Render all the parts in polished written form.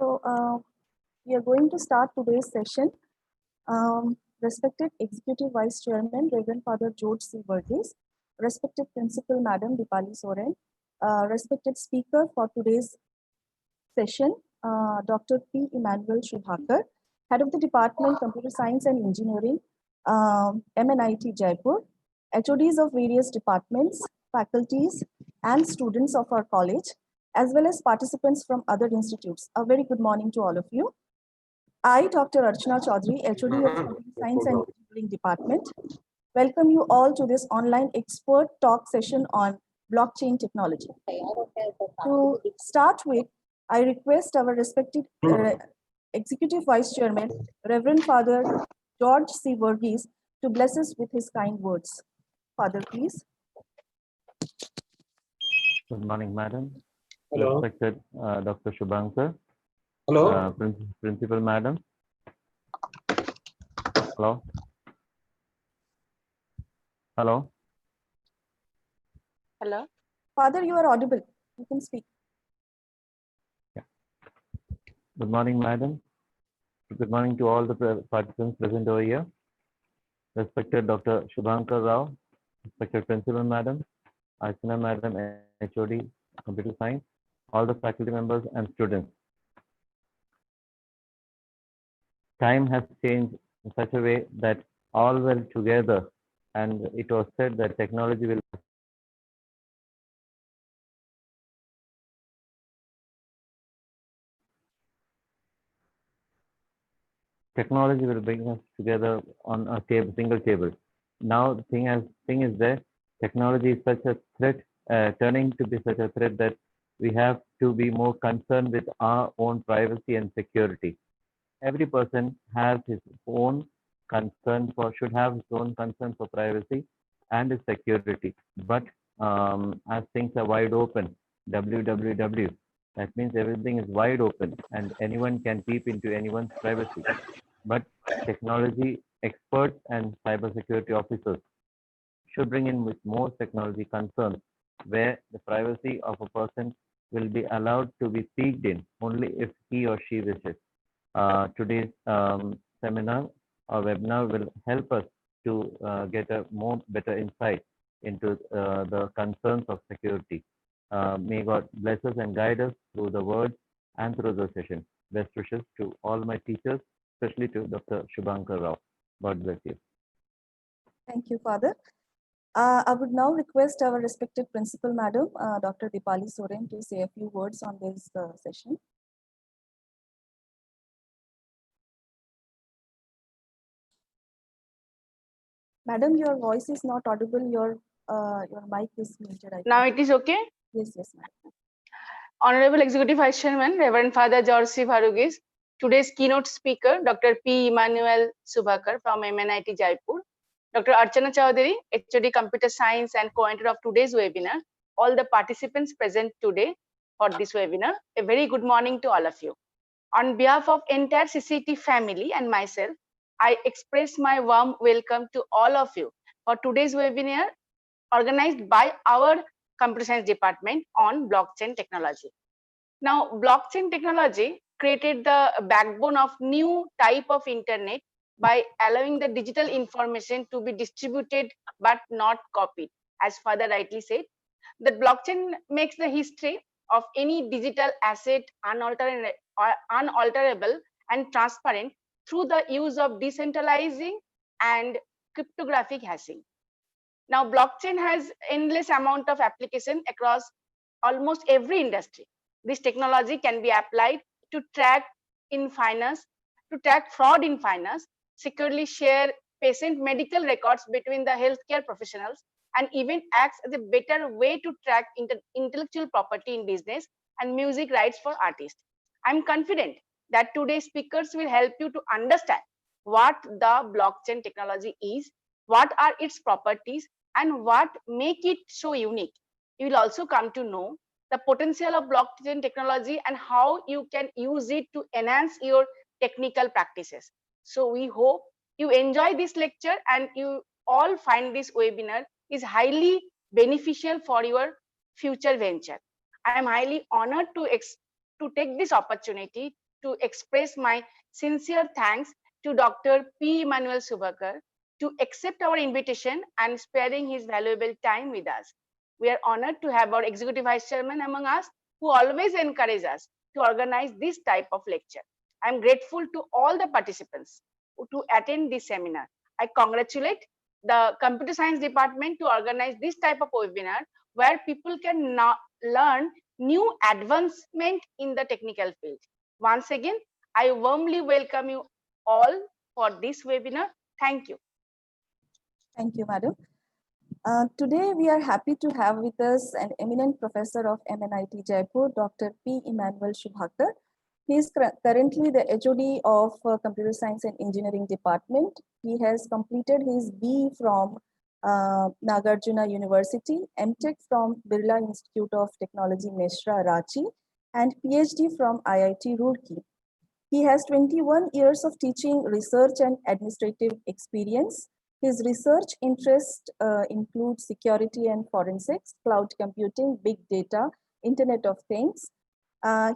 We are going to start today's session. Respected Executive Vice Chairman, Reverend Father George C. Burgess, respected Principal Madam Dipali Soren, respected speaker for today's session, Dr. P. Emmanuel Shubhakar, Head of the Department Computer Science and Engineering, MNIT Jaipur, HODs of various departments, faculties, and students of our college, as well as participants from other institutes. A very good morning to all of you. I, Dr. Archana Chaudhary, HOD of Computer Science and Engineering Department, welcome you all to this online expert talk session on blockchain technology. To start with, I request our respected Executive Vice Chairman, Reverend Father George C. Burgess, to bless us with his kind words. Father, please. Good morning, Madam. Hello. Respected Dr. Shubhankar. Hello. Principal Madam. Hello. Hello. Hello. Father, you are audible. You can speak. Yeah. Good morning, Madam. Good morning to all the participants present over here. Respected Dr. Shubhankar Rao, respected Principal Madam, Archana Madam, HOD, Computer Science, all the faculty members and students. Time has changed in such a way that all were together, and it was said that technology will bring us together on a single table. Now the thing is that technology is such a threat, turning to be such a threat that we have to be more concerned with our own privacy and security. Every person has his own should have his own concern for privacy and his security. But as things are wide open, www, that means everything is wide open and anyone can peep into anyone's privacy. But technology experts and cybersecurity officers should bring in with more technology concerns where the privacy of a person will be allowed to be peeked in only if he or she wishes. Today's seminar or webinar will help us to get a better insight into the concerns of security. May God bless us and guide us through the words and through the session. Best wishes to all my teachers, especially to Dr. Shubhankar Rao. God bless you. Thank you, Father. I would now request our respected Principal Madam, Dr. Dipali Soren, to say a few words on this session. Madam, your voice is not audible. Your mic is muted. Now it is okay. Yes, madam. Honorable Executive Vice Chairman, Reverend Father George C. Burgess, today's keynote speaker, Dr. P. Emmanuel Shubhakar from MNIT Jaipur, Dr. Archana Chaudhary, HOD Computer Science and co-anchor of today's webinar, all the participants present today for this webinar, a very good morning to all of you. On behalf of entire CCT family and myself, I express my warm welcome to all of you for today's webinar organized by our Computer Science Department on blockchain technology. Now, blockchain technology created the backbone of new type of internet by allowing the digital information to be distributed but not copied. As Father rightly said, the blockchain makes the history of any digital asset unalterable and transparent through the use of decentralizing and cryptographic hashing. Now, blockchain has endless amount of application across almost every industry. This technology can be applied to track fraud in finance, securely share patient medical records between the healthcare professionals, and even acts as a better way to track intellectual property in business and music rights for artists. I'm confident that today's speakers will help you to understand what the blockchain technology is, what are its properties, and what make it so unique. You will also come to know the potential of blockchain technology and how you can use it to enhance your technical practices. So we hope you enjoy this lecture and you all find this webinar is highly beneficial for your future venture. I am highly honored to take this opportunity to express my sincere thanks to Dr. P. Emmanuel Subhakar to accept our invitation and sparing his valuable time with us. We are honored to have our Executive Vice Chairman among us, who always encourage us to organize this type of lecture. I am grateful to all the participants to attend this seminar. I congratulate the Computer Science Department to organize this type of webinar where people can now learn new advancement in the technical field. Once again, I warmly welcome you all for this webinar. Thank you. Thank you, madam. Today, we are happy to have with us an eminent professor of MNIT Jaipur, Dr. P. Emmanuel Subhakar. He is currently the HOD of Computer Science and Engineering Department. He has completed his BE from Nagarjuna University, MTech from Birla Institute of Technology, Meshra, Ranchi, and PhD from IIT Roorkee. He has 21 years of teaching, research, and administrative experience. His research interests include security and forensics, cloud computing, big data, Internet of Things.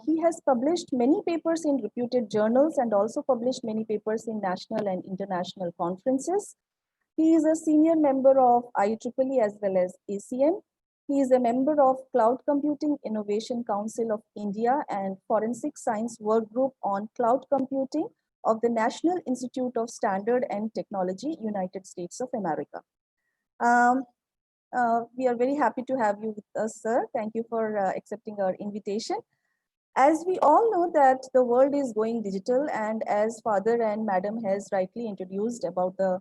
He has published many papers in reputed journals and also published many papers in national and international conferences. He is a senior member of IEEE as well as ACM. He is a member of Cloud Computing Innovation Council of India and Forensic Science Work Group on Cloud Computing of the National Institute of Standard and Technology, United States of America. We are very happy to have you with us, sir. Thank you for accepting our invitation. As we all know that the world is going digital, and as father and madam has rightly introduced about the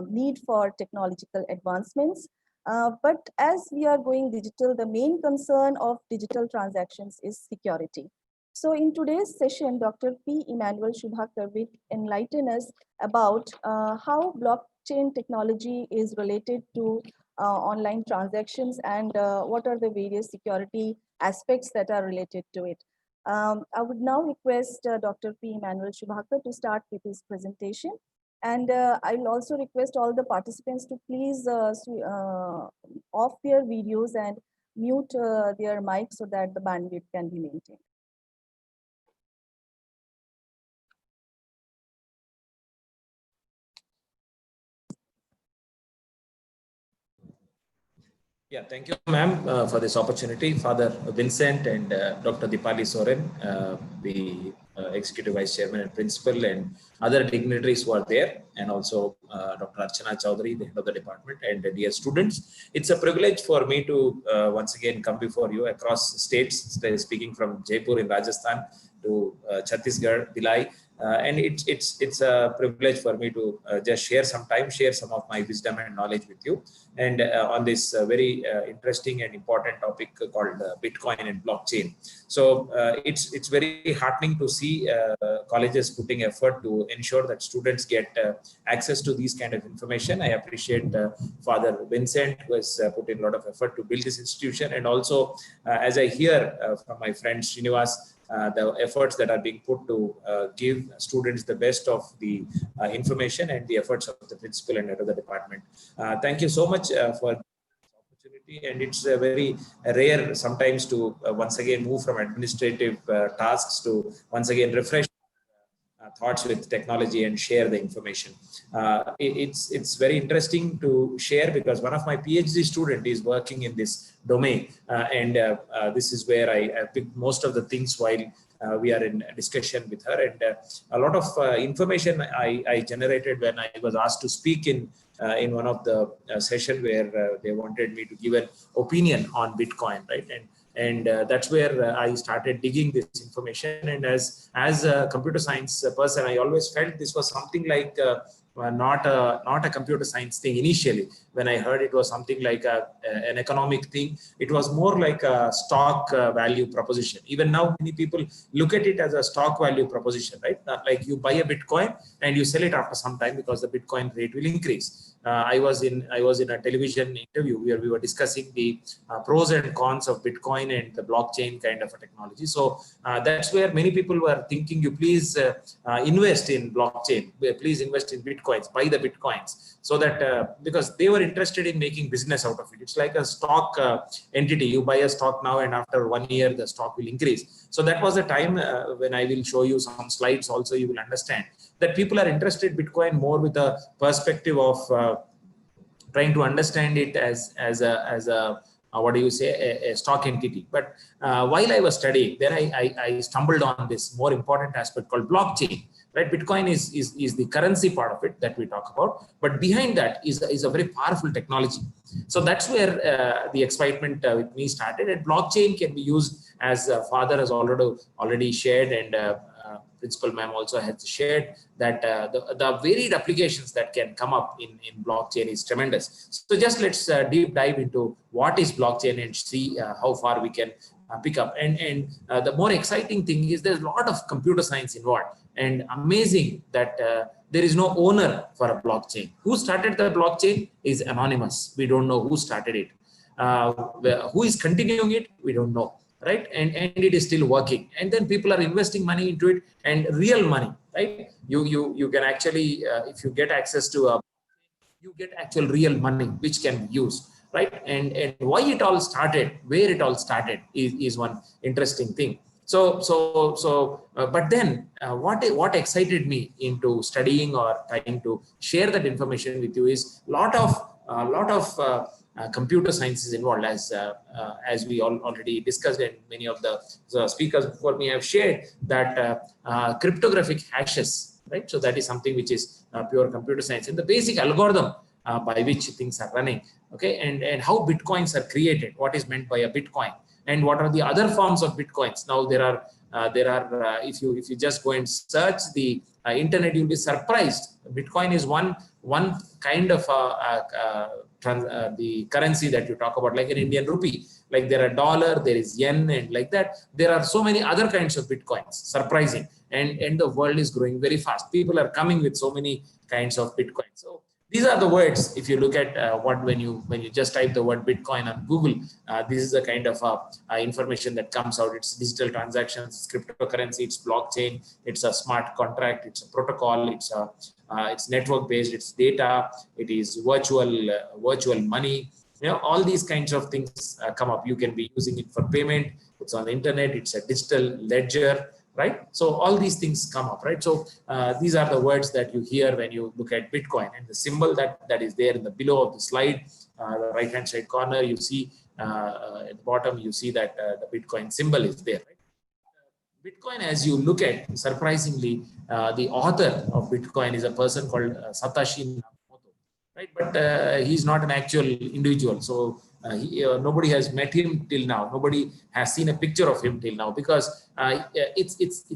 need for technological advancements, but as we are going digital, the main concern of digital transactions is security. So in today's session, Dr. P. Emmanuel Subhakar will enlighten us about how blockchain technology is related to online transactions and what are the various security aspects that are related to it. I would now request Dr. P. Emmanuel Subhakar to start with his presentation. And I will also request all the participants to please off their videos and mute their mics so that the bandwidth can be maintained. Yeah, thank you, ma'am, for this opportunity. Father Vincent and Dr. Dipali Soren, the Executive Vice Chairman and Principal, and other dignitaries who are there, and also Dr. Archana Chaudhary, the head of the department, and dear students. It's a privilege for me to once again come before you across states, speaking from Jaipur in Rajasthan to Chhattisgarh, Bhilai. And it's a privilege for me to just share some of my wisdom and knowledge with you, and on this very interesting and important topic called Bitcoin and blockchain. So it's very heartening to see colleges putting effort to ensure that students get access to these kind of information. I appreciate Father Vincent, who has put in a lot of effort to build this institution, and also as I hear from my friend Srinivas, the efforts that are being put to give students the best of the information, and the efforts of the principal and head of the department. Thank you so much for the opportunity, and it's very rare sometimes to once again move from administrative tasks to once again refresh thoughts with technology and share the information. It's very interesting to share because one of my PhD student is working in this domain, and this is where I picked most of the things while we are in discussion with her, and a lot of information I generated when I was asked to speak in one of the session where they wanted me to give an opinion on Bitcoin, right? And that's where I started digging this information. And as a computer science person, I always felt this was something like not a computer science thing initially. When I heard it was something like an economic thing, it was more like a stock value proposition. Even now, many people look at it as a stock value proposition, right? Like you buy a Bitcoin and you sell it after some time because the Bitcoin rate will increase. I was in a television interview where we were discussing the pros and cons of Bitcoin and the blockchain kind of a technology. So that's where many people were thinking, you please invest in blockchain, please invest in Bitcoin. Bitcoins, buy the Bitcoins, so that because they were interested in making business out of it. It's like a stock entity. You buy a stock now, and after 1 year, the stock will increase. So that was the time when I will show you some slides also, you will understand that people are interested in Bitcoin more with a perspective of trying to understand it as a what do you say, a stock entity. But while I was studying there, I stumbled on this more important aspect called blockchain. Right, Bitcoin is the currency part of it that we talk about, but behind that is a very powerful technology. So that's where the excitement with me started. And blockchain can be used, as Father has already shared, and Principal Ma'am also has shared, that the varied applications that can come up in blockchain is tremendous. So just let's deep dive into what is blockchain and see how far we can pick up. And the more exciting thing is there's a lot of computer science involved, and amazing that there is no owner for a blockchain. Who started the blockchain is anonymous. We don't know who started it. Who is continuing it? We don't know. Right, and it is still working, and then people are investing money into it, and real money. Right, you can actually if you get access to you get actual real money which can be used. Right, and why it all started, where it all started is one interesting thing. But then what excited me into studying or trying to share that information with you is lot of computer science is involved, as we already discussed, and many of the speakers before me have shared that cryptographic hashes. Right, so that is something which is pure computer science, and the basic algorithm by which things are running. Okay, and how Bitcoins are created, what is meant by a Bitcoin, and what are the other forms of Bitcoins. Now there are if you just go and search the internet, you'll be surprised. Bitcoin is one kind of the currency that you talk about, like an Indian rupee. Like there are dollar, there is yen, and like that there are so many other kinds of Bitcoins. Surprising, and the world is growing very fast. People are coming with so many kinds of Bitcoin. So these are the words. If you look at when you just type the word Bitcoin on Google, this is the kind of information that comes out. It's digital transactions, it's cryptocurrency, it's blockchain, it's a smart contract, it's a protocol, it's network based, it's data, it is virtual money. All these kinds of things come up. You can be using it for payment. It's on the internet. It's a digital ledger. Right, so all these things come up. Right, so these are the words that you hear when you look at Bitcoin, and the symbol that is there in the below of the slide, the right hand side corner, you see at the bottom, you see that the Bitcoin symbol is there. Right? Bitcoin, as you look at, surprisingly, the author of Bitcoin is a person called Satoshi Nakamoto. Right, but he's not an actual individual. So nobody has met him till now. Nobody has seen a picture of him till now, because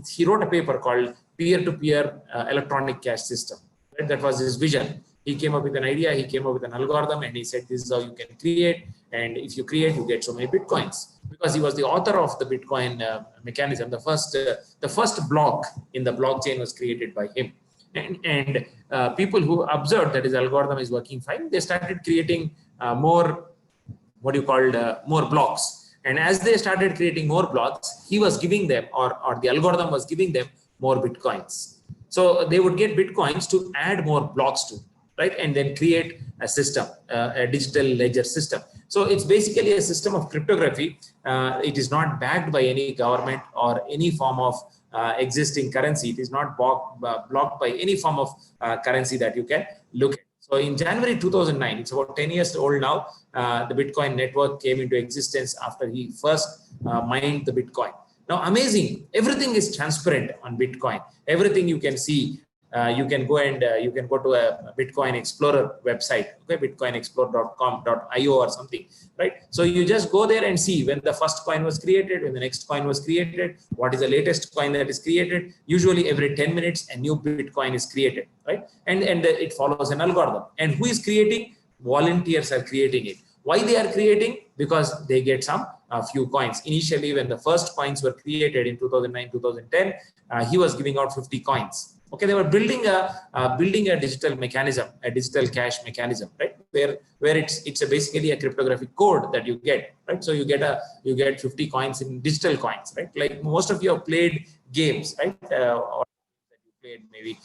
he wrote a paper called Peer-to-Peer Electronic Cash System. Right? That was his vision. He came up with an idea. He came up with an algorithm, and he said, this is how you can create. And if you create, you get so many Bitcoins. Because he was the author of the Bitcoin mechanism. The first block in the blockchain was created by him. And people who observed that his algorithm is working fine, they started creating more blocks. And as they started creating more blocks, he was giving them, or the algorithm was giving them, more Bitcoins. So they would get Bitcoins to add more blocks to, right? And then create a system, a digital ledger system. So it's basically a system of cryptography. It is not backed by any government or any form of existing currency. It is not blocked by any form of currency that you can look at. So in January 2009, it's about 10 years old now, the Bitcoin network came into existence after he first mined the Bitcoin. Now, amazing, everything is transparent on Bitcoin. Everything you can see. You can go to a Bitcoin Explorer website, okay, bitcoinexplorer.com.io or something, right? So you just go there and see when the first coin was created, when the next coin was created, what is the latest coin that is created. Usually every 10 minutes, a new Bitcoin is created, right? And it follows an algorithm. And who is creating? Volunteers are creating it. Why they are creating? Because they get a few coins. Initially, when the first coins were created in 2009, 2010, he was giving out 50 coins. Okay, they were building a digital mechanism, a digital cash mechanism, right? Where it's basically a cryptographic code that you get, right? So you get 50 coins in digital coins, right? Like most of you have played games, right? Or played maybe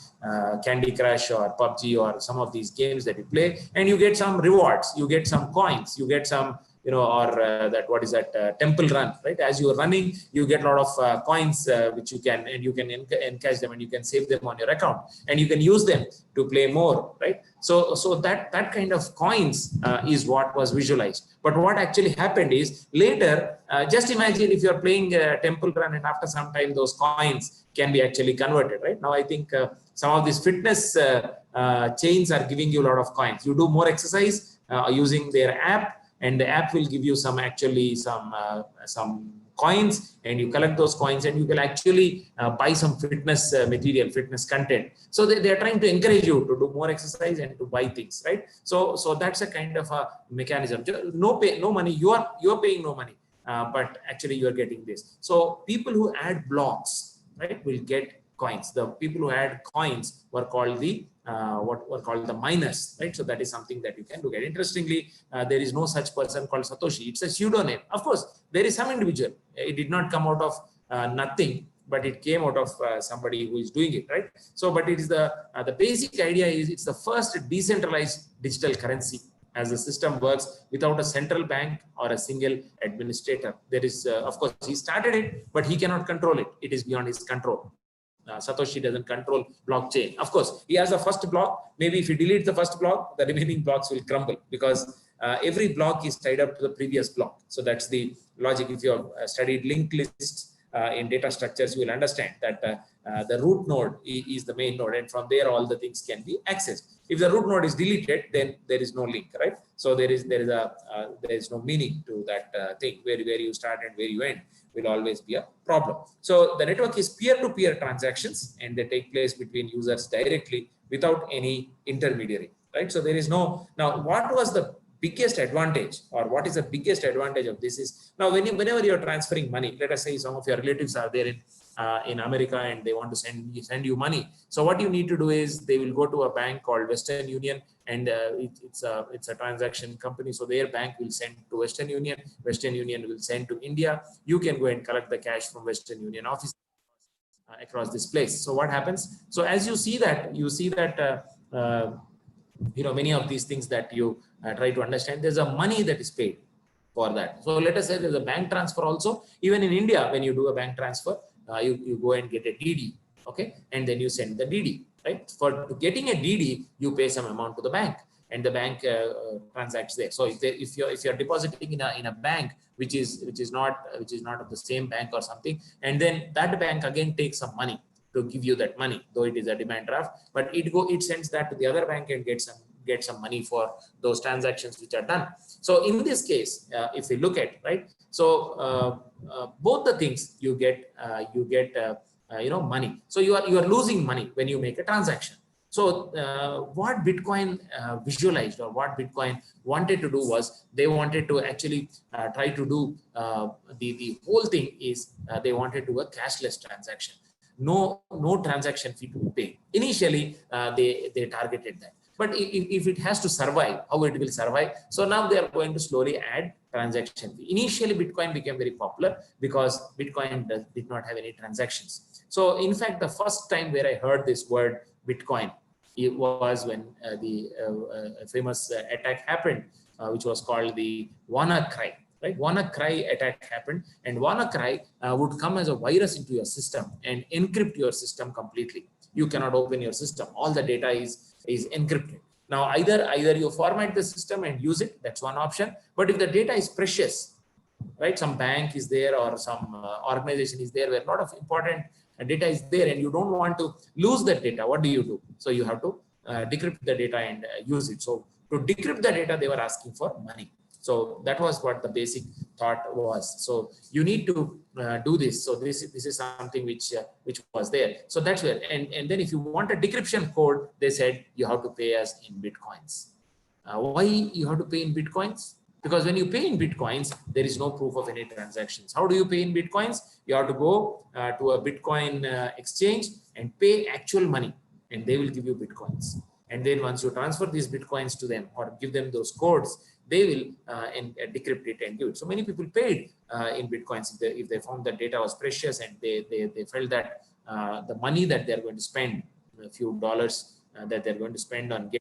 Candy Crush or PUBG or some of these games that you play, and you get some rewards, you get some coins, you get some, you know, or that, what is that, temple run, right? As you are running, you get a lot of coins which you can, and you can encash them, and you can save them on your account, and you can use them to play more, right? So that kind of coins is what was visualized. But what actually happened is later, just imagine if you're playing temple run, and after some time those coins can be actually converted, right? Now I think some of these fitness chains are giving you a lot of coins. You do more exercise using their app, and the app will give you some coins, and you collect those coins, and you can actually buy some fitness material, fitness content. So they are trying to encourage you to do more exercise and to buy things, right? So that's a kind of a mechanism. No money, you are paying no money, but actually you are getting this. So people who add blocks, right, will get coins. The people who add coins were called the what were called the miners, right? So that is something that you can look at. Interestingly, there is no such person called Satoshi. It's a pseudonym. Of course, there is some individual. It did not come out of nothing, but it came out of somebody who is doing it, right? So, but it is the basic idea is it's the first decentralized digital currency, as the system works without a central bank or a single administrator. There is, of course, he started it, but he cannot control it. It is beyond his control. Satoshi doesn't control blockchain. Of course, he has a first block. Maybe if he deletes the first block, the remaining blocks will crumble, because every block is tied up to the previous block. So that's the logic. If you have studied linked lists in data structures, you will understand that the root node is the main node, and from there all the things can be accessed. If the root node is deleted, then there is no link, right? So there is no meaning to that thing. Where you start and where you end will always be a problem. So the network is peer-to-peer transactions, and they take place between users directly without any intermediary, right? So there is no, now what was the biggest advantage, or what is the biggest advantage of this is, now whenever you're transferring money, let us say some of your relatives are there in America and they want to send you money. So what you need to do is they will go to a bank called Western Union, and it's a transaction company. So their bank will send to Western Union. Western Union will send to India. You can go and collect the cash from Western Union office across this place. So what happens? So as you see that you know, many of these things that you try to understand, there's a money that is paid for that. So let us say there's a bank transfer also. Even in India, when you do a bank transfer, you go and get a DD, okay, and then you send the DD, right? For getting a DD, you pay some amount to the bank, and the bank transacts there. So if you're depositing in a bank which is not of the same bank or something, and then that bank again takes some money to give you that money, though it is a demand draft, but it sends that to the other bank and get some money for those transactions which are done. So in this case, if we look at, right, so both the things you get you know, money. So you are losing money when you make a transaction. So what Bitcoin visualized, or what Bitcoin wanted to do, was they wanted to actually try to do the whole thing is they wanted to do a cashless transaction. No transaction fee to be paid. Initially, they targeted that. But if it has to survive, how it will survive? So now they are going to slowly add transaction fee. Initially, Bitcoin became very popular because Bitcoin did not have any transactions. So in fact, the first time where I heard this word Bitcoin, it was when the famous attack happened, which was called the WannaCry. Right, WannaCry attack happened, and WannaCry would come as a virus into your system and encrypt your system completely. You cannot open your system. All the data is encrypted. Now, either you format the system and use it, that's one option. But if the data is precious, right, some bank is there or some organization is there where a lot of important data is there, and you don't want to lose that data, what do? So you have to decrypt the data and use it. So to decrypt the data, they were asking for money. So that was what the basic thought was. So you need to do this. So this is something which was there. So that's where, and then if you want a decryption code, they said you have to pay us in Bitcoins. Why you have to pay in Bitcoins? Because when you pay in Bitcoins, there is no proof of any transactions. How do you pay in Bitcoins? You have to go to a Bitcoin exchange and pay actual money, and they will give you Bitcoins. And then once you transfer these Bitcoins to them or give them those codes, they will decrypt it and give it. So many people paid in Bitcoins if they found that data was precious, and they felt that the money that they're going to spend, a few dollars that they're going to spend on getting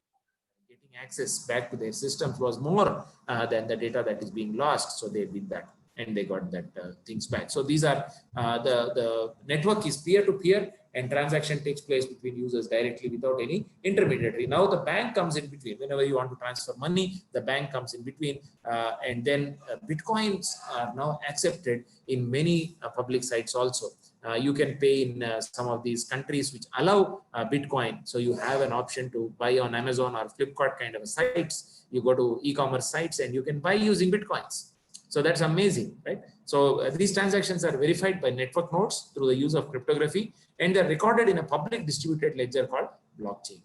access back to their systems was more than the data that is being lost. So they did that and they got that things back. So these are the network is peer-to-peer, and transaction takes place between users directly without any intermediary. Now the bank comes in between. Whenever you want to transfer money, the bank comes in between, and then Bitcoins are now accepted in many public sites also. You can pay in some of these countries which allow Bitcoin. So you have an option to buy on Amazon or Flipkart kind of sites. You go to e-commerce sites and you can buy using Bitcoins. So that's amazing, right? So these transactions are verified by network nodes through the use of cryptography, and they're recorded in a public distributed ledger called blockchain.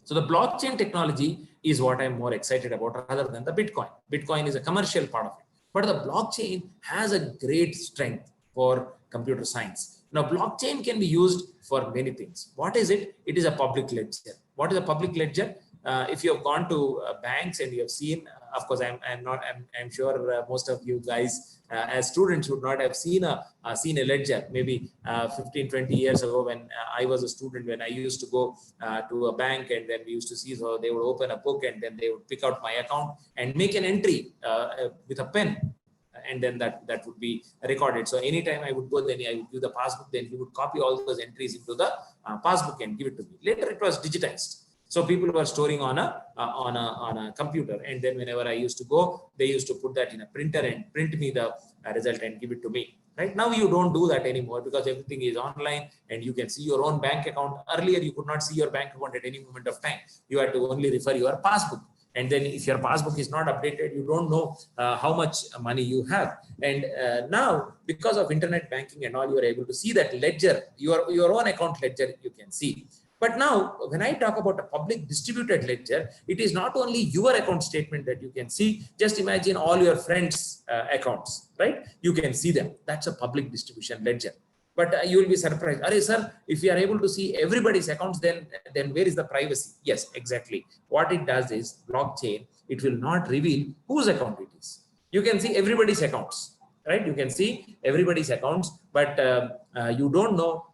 So the blockchain technology is what I'm more excited about rather than the Bitcoin. Bitcoin is a commercial part of it, but the blockchain has a great strength for computer science. Now, blockchain can be used for many things. What is it? It is a public ledger. What is a public ledger? If you have gone to banks and you have seen, of course, I'm sure most of you guys as students would not have seen a ledger. Maybe 15-20 years ago, when I was a student, when I used to go to a bank, and then we used to see, so they would open a book and then they would pick out my account and make an entry with a pen. And then that would be recorded. So anytime I would go, then I would do the passbook, then he would copy all those entries into the passbook and give it to me. Later it was digitized. So people were storing on a computer, and then whenever I used to go, they used to put that in a printer and print me the result and give it to me. Right now, you don't do that anymore because everything is online and you can see your own bank account. Earlier, you could not see your bank account at any moment of time. You had to only refer your passbook. And then if your passbook is not updated, you don't know how much money you have. And now, because of internet banking and all, you are able to see that ledger, your own account ledger, you can see. But now, when I talk about a public distributed ledger, it is not only your account statement that you can see. Just imagine all your friends' accounts, right? You can see them. That's a public distribution ledger. But you will be surprised. Arey, sir, if you are able to see everybody's accounts, then where is the privacy? Yes, exactly. What it does is blockchain, it will not reveal whose account it is. You can see everybody's accounts, right? You can see everybody's accounts, but you don't know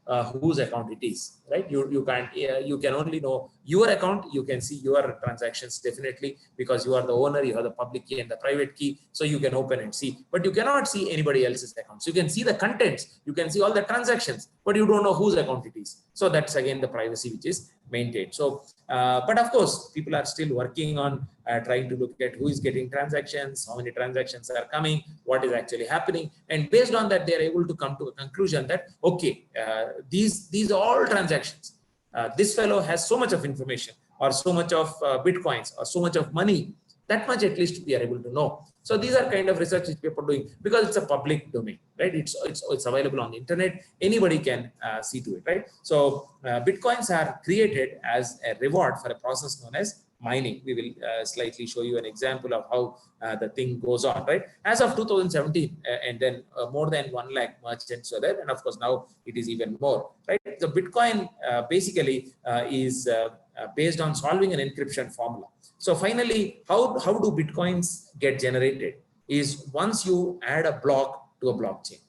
whose account it is, right? You can't. You can only know your account. You can see your transactions definitely because you are the owner. You have the public key and the private key, so you can open and see. But you cannot see anybody else's accounts. You can see the contents. You can see all the transactions, but you don't know whose account it is. So that's again the privacy which is maintained. So, but of course, people are still working on trying to look at who is getting transactions, how many transactions are coming, what is actually happening, and based on that, they are able to come to a conclusion that okay, these are all transactions. This fellow has so much of information, or so much of bitcoins, or so much of money. That much at least we are able to know. So these are kind of research which people are doing because it's a public domain, right? It's available on the internet. Anybody can see to it, right? So bitcoins are created as a reward for a process known as mining. We will slightly show you an example of how the thing goes on, right? As of 2017, and then more than 1 lakh merchants are there, and of course now it is even more, right? So Bitcoin basically is based on solving an encryption formula. So finally, how do Bitcoins get generated? Is once you add a block to a blockchain.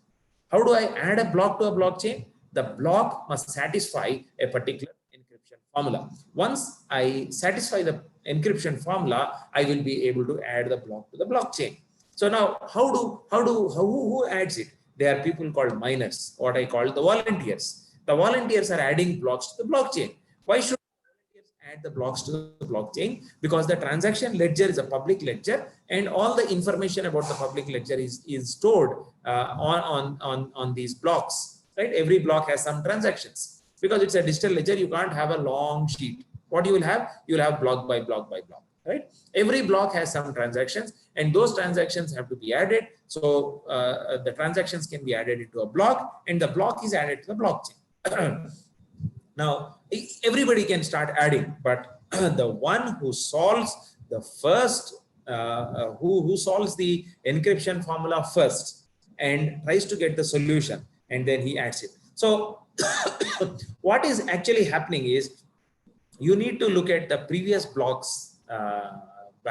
How do I add a block to a blockchain? The block must satisfy a particular encryption formula. Once I satisfy the encryption formula, I will be able to add the block to the blockchain. So now, who adds it? There are people called miners, what I call the volunteers. The volunteers are adding blocks to the blockchain. Why should volunteers add the blocks to the blockchain? Because the transaction ledger is a public ledger, and all the information about the public ledger is stored on these blocks, right? Every block has some transactions. Because it's a digital ledger, you can't have a long sheet. What you will have? You'll have block by block by block, right? Every block has some transactions, and those transactions have to be added. So the transactions can be added into a block, and the block is added to the blockchain. Now, everybody can start adding, but the one who solves the first, who solves the encryption formula first and tries to get the solution, and then he adds it. So what is actually happening is you need to look at the previous blocks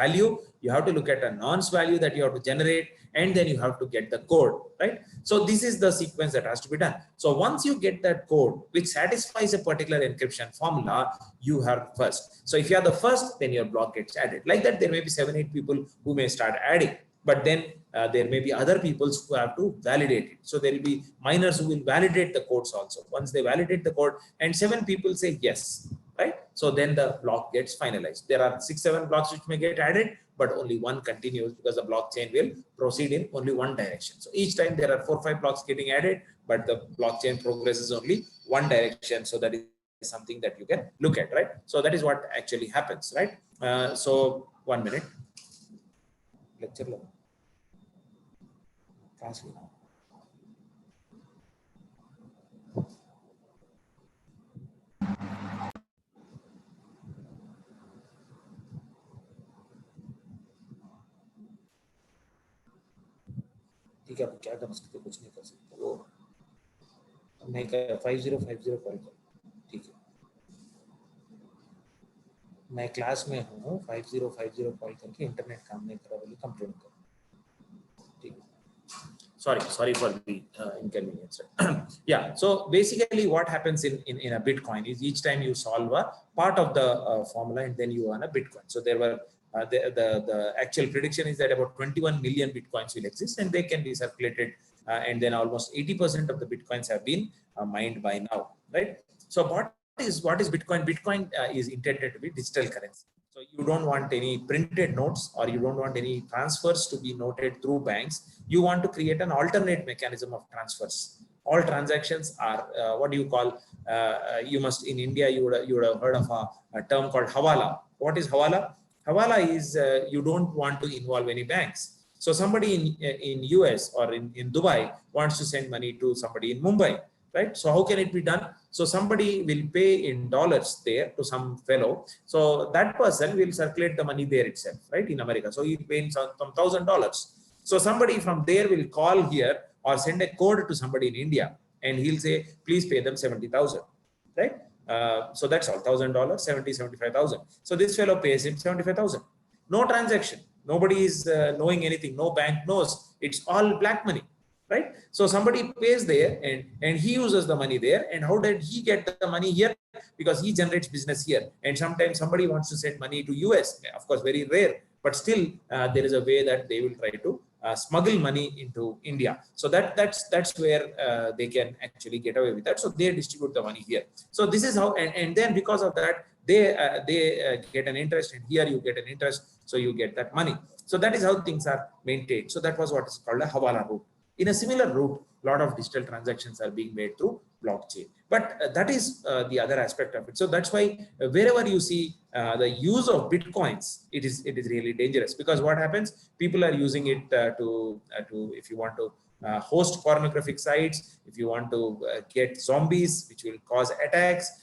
value, you have to look at a nonce value that you have to generate, and then you have to get the code, right? So this is the sequence that has to be done. So once you get that code which satisfies a particular encryption formula, you are first. So if you are the first, then your block gets added. Like that, there may be 7-8 people who may start adding, but then there may be other people who have to validate it. So there will be miners who will validate the codes also. Once they validate the code and 7 people say yes, right? So then the block gets finalized. There are 6-7 blocks which may get added, but only one continues because the blockchain will proceed in only one direction. So each time there are 4-5 blocks getting added, but the blockchain progresses only one direction. So that is something that you can look at, right? So that is what actually happens, right? So 1 minute. Lecture level. ठीक है, आप क्या कर सकते, कुछ नहीं कर सकते, वो मैं 5050 कॉल कर, ठीक है, मैं क्लास में हूँ, 5050 कॉल करके इंटरनेट काम नहीं कर रहा बोले कंप्लेंट कर, ठीक है. Sorry for the inconvenience. Yeah, so basically what happens in a Bitcoin is each time you solve a part of the formula and then you earn a Bitcoin. So there were the actual prediction is that about 21 million Bitcoins will exist and they can be circulated, and then almost 80% of the Bitcoins have been mined by now, right? So what is Bitcoin? Bitcoin is intended to be digital currency. So you don't want any printed notes, or you don't want any transfers to be noted through banks. You want to create an alternate mechanism of transfers. All transactions are what do you call? You must, in India you would have heard of a term called hawala. What is hawala? Hawala is you don't want to involve any banks. So somebody in US or in Dubai wants to send money to somebody in Mumbai, right? So how can it be done? So somebody will pay in dollars there to some fellow. So that person will circulate the money there itself, right? In America. So he pays some $1,000. So somebody from there will call here or send a code to somebody in India and he'll say, please pay them 70,000, right? So that's all, $1,000, 75,000. So this fellow pays him 75,000. No transaction. Nobody is knowing anything. No bank knows. It's all black money, right? So somebody pays there and he uses the money there. And how did he get the money here? Because he generates business here. And sometimes somebody wants to send money to US. Of course, very rare, but still there is a way that they will try to smuggle money into India. So that's where they can actually get away with that. So they distribute the money here. So this is how, and then because of that, they get an interest, and here you get an interest. So you get that money. So that is how things are maintained. So that was what is called a hawala route. In a similar route, a lot of digital transactions are being made through blockchain. But that is the other aspect of it. So that's why wherever you see the use of Bitcoins, it is really dangerous, because what happens, people are using it to if you want to host pornographic sites, if you want to get zombies, which will cause attacks,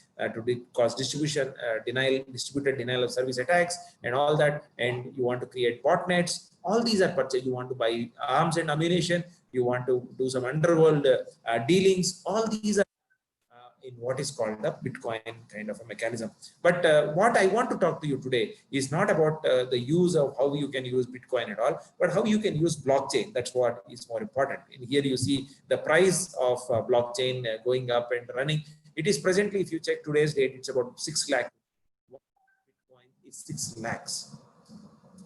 cause distributed denial of service attacks and all that, and you want to create botnets. All these are purchased. You want to buy arms and ammunition. You want to do some underworld dealings. All these are in what is called the Bitcoin kind of a mechanism. But what I want to talk to you today is not about the use of how you can use Bitcoin at all, but how you can use blockchain. That's what is more important. And here you see the price of blockchain going up and running. It is presently, if you check today's date, it's about 6 lakh. Bitcoin is 6 lakhs.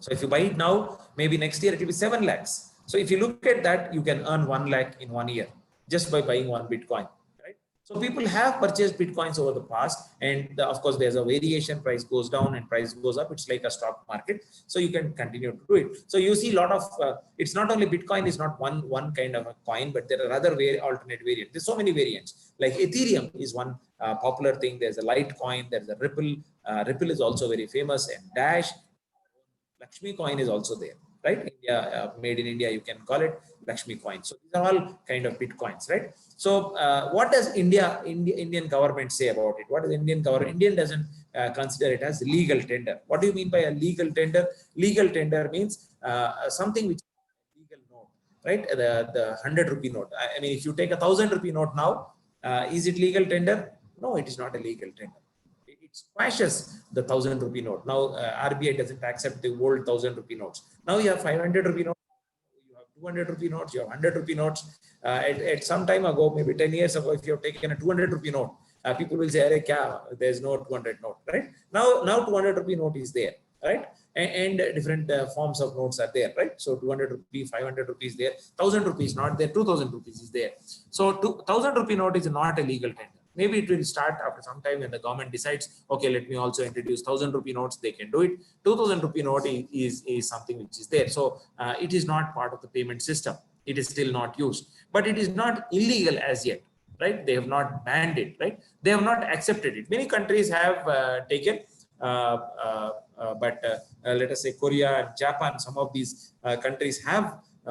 So if you buy it now, maybe next year it will be 7 lakhs. So if you look at that, you can earn 1 lakh in 1 year just by buying one Bitcoin, right? So people have purchased Bitcoins over the past, and of course there's a variation, price goes down and price goes up. It's like a stock market. So you can continue to do it. So you see a lot of, it's not only Bitcoin is not one kind of a coin, but there are other alternate variants. There's so many variants. Like Ethereum is one popular thing. There's a Litecoin, there's a Ripple. Ripple is also very famous, and Dash. Lakshmi coin is also there, right? India, made in India, you can call it Lakshmi coin. So these are all kind of Bitcoins, right? So what does Indian government say about it? What is Indian government? Indian doesn't consider it as legal tender. What do you mean by a legal tender? Legal tender means something which is a legal note, right? The 100 rupee note. I mean, if you take a 1,000 rupee note now, is it legal tender? No, it is not a legal tender. squashes the 1,000 rupee note. Now RBI doesn't accept the old 1,000 rupee notes. Now you have 500 rupee notes, you have 200 rupee notes, you have 100 rupee notes. At some time ago, maybe 10 years ago, if you have taken a 200 rupee note, people will say, "Arey kya? There's no 200 note," right? Now 200 rupee note is there, right? And different forms of notes are there, right? So 200 rupees, 500 rupees there, 1,000 rupees not there, 2,000 rupees is there. So 1,000 rupee note is not a legal tender. Maybe it will start after some time when the government decides, okay, let me also introduce 1,000 rupee notes, they can do it. 2,000 rupee note is something which is there. So it is not part of the payment system. It is still not used, but it is not illegal as yet, right? They have not banned it, right? They have not accepted it. Many countries have taken, but let us say Korea and Japan, some of these countries have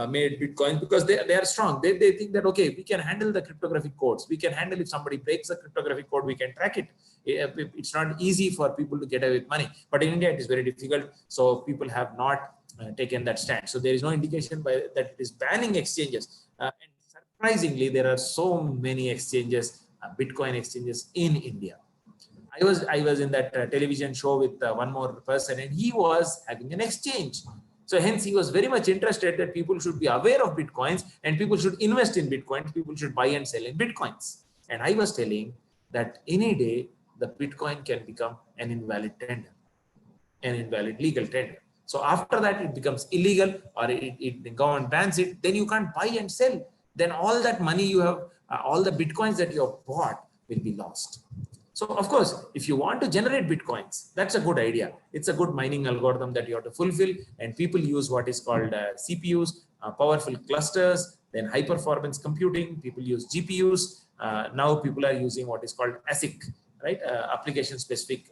made Bitcoin because they are strong. They think that, okay, we can handle the cryptographic codes. We can handle if somebody breaks the cryptographic code, we can track it. It's not easy for people to get away with money. But in India, it is very difficult. So people have not taken that stand. So there is no indication that it is banning exchanges. And surprisingly, there are so many exchanges, Bitcoin exchanges in India. I was in that television show with one more person, and he was having an exchange. So hence he was very much interested that people should be aware of Bitcoins and people should invest in Bitcoins. People should buy and sell in Bitcoins. And I was telling that any day the Bitcoin can become an invalid tender, an invalid legal tender. So after that it becomes illegal, or the government bans it, then you can't buy and sell. Then all that money you have, all the Bitcoins that you have bought will be lost. So of course, if you want to generate Bitcoins, that's a good idea. It's a good mining algorithm that you have to fulfill, and people use what is called CPUs, powerful clusters, then high performance computing. People use GPUs. Now people are using what is called ASIC, right? Application specific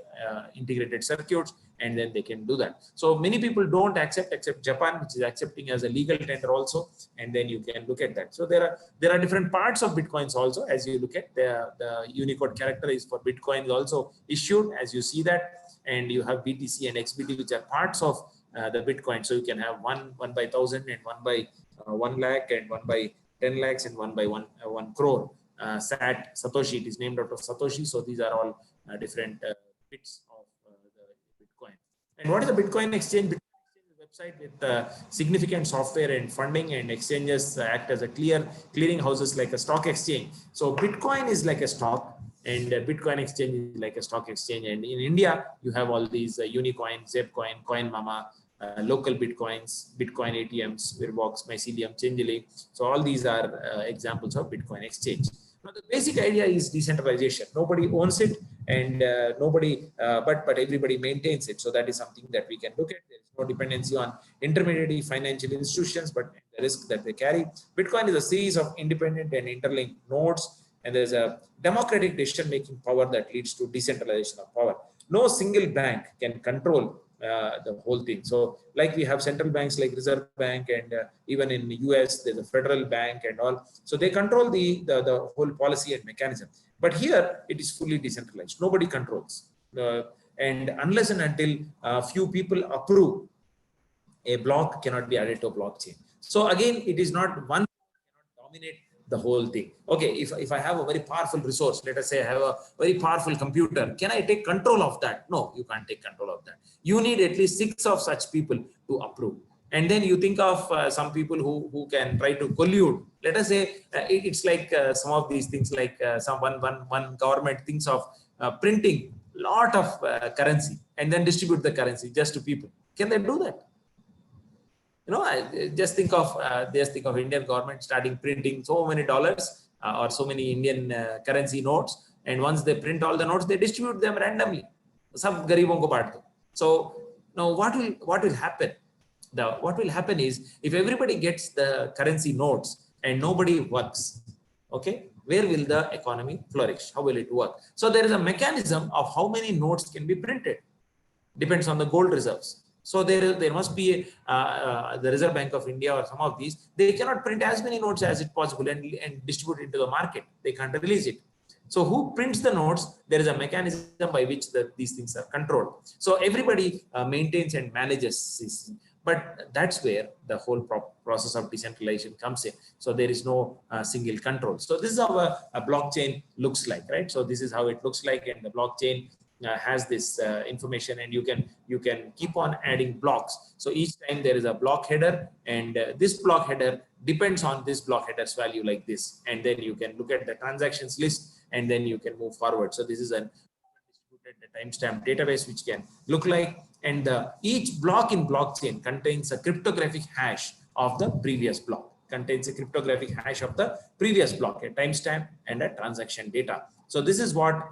integrated circuits, and then they can do that. So many people don't accept, except Japan, which is accepting as a legal tender also, and then you can look at that. So there are different parts of Bitcoins also. As you look at the Unicode character is for Bitcoin is also issued, as you see that, and you have BTC and XBT, which are parts of the Bitcoin. So you can have one by 1,000 and one by 1 lakh and one by 10 lakhs and one by 1 crore. Satoshi, it is named after Satoshi. So these are all different bits of the Bitcoin. And what is the Bitcoin exchange? Bitcoin exchange is a website with significant software and funding, and exchanges act as a clearing houses like a stock exchange. So Bitcoin is like a stock, and Bitcoin exchange is like a stock exchange. And in India, you have all these Unicoin, Zepcoin, CoinMama, local Bitcoins, Bitcoin ATMs, Virbox, Mycelium, Changelly. So all these are examples of Bitcoin exchange. Now the basic idea is decentralization. Nobody owns it, and but everybody maintains it. So that is something that we can look at. There is no dependency on intermediary financial institutions, but the risk that they carry. Bitcoin is a series of independent and interlinked nodes, and there's a democratic decision-making power that leads to decentralization of power. No single bank can control the whole thing. So like we have central banks like Reserve Bank, and even in the US, there's a federal bank and all. So they control the whole policy and mechanism. But here it is fully decentralized. Nobody controls. And unless and until few people approve, a block cannot be added to a blockchain. So again, it is not one cannot dominate the whole thing. Okay, if I have a very powerful resource, let us say I have a very powerful computer, can I take control of that? No, you can't take control of that. You need at least 6 of such people to approve. And then you think of some people who can try to collude. Let us say it's like some of these things, like one government thinks of printing a lot of currency and then distribute the currency just to people. Can they do that? You know, I just think of Indian government starting printing so many dollars or so many Indian currency notes, and once they print all the notes, they distribute them randomly. Sab garibon ko baant do. So now what will happen? What will happen is, if everybody gets the currency notes and nobody works, okay, where will the economy flourish? How will it work? So there is a mechanism of how many notes can be printed. Depends on the gold reserves. So there must be the Reserve Bank of India or some of these, they cannot print as many notes as it possible and distribute it into the market. They can't release it. So who prints the notes? There is a mechanism by which these things are controlled. So everybody maintains and manages this. But that's where the whole process of decentralization comes in. So there is no single control. So this is how a blockchain looks like, right? So this is how it looks like, and the blockchain has this information, and you can keep on adding blocks. So each time there is a block header, and this block header depends on this block header's value like this, and then you can look at the transactions list, and then you can move forward. So this is an distributed timestamp database which can look like, and each block in blockchain contains a cryptographic hash of the previous block, contains a cryptographic hash of the previous block, a timestamp and a transaction data. So this is what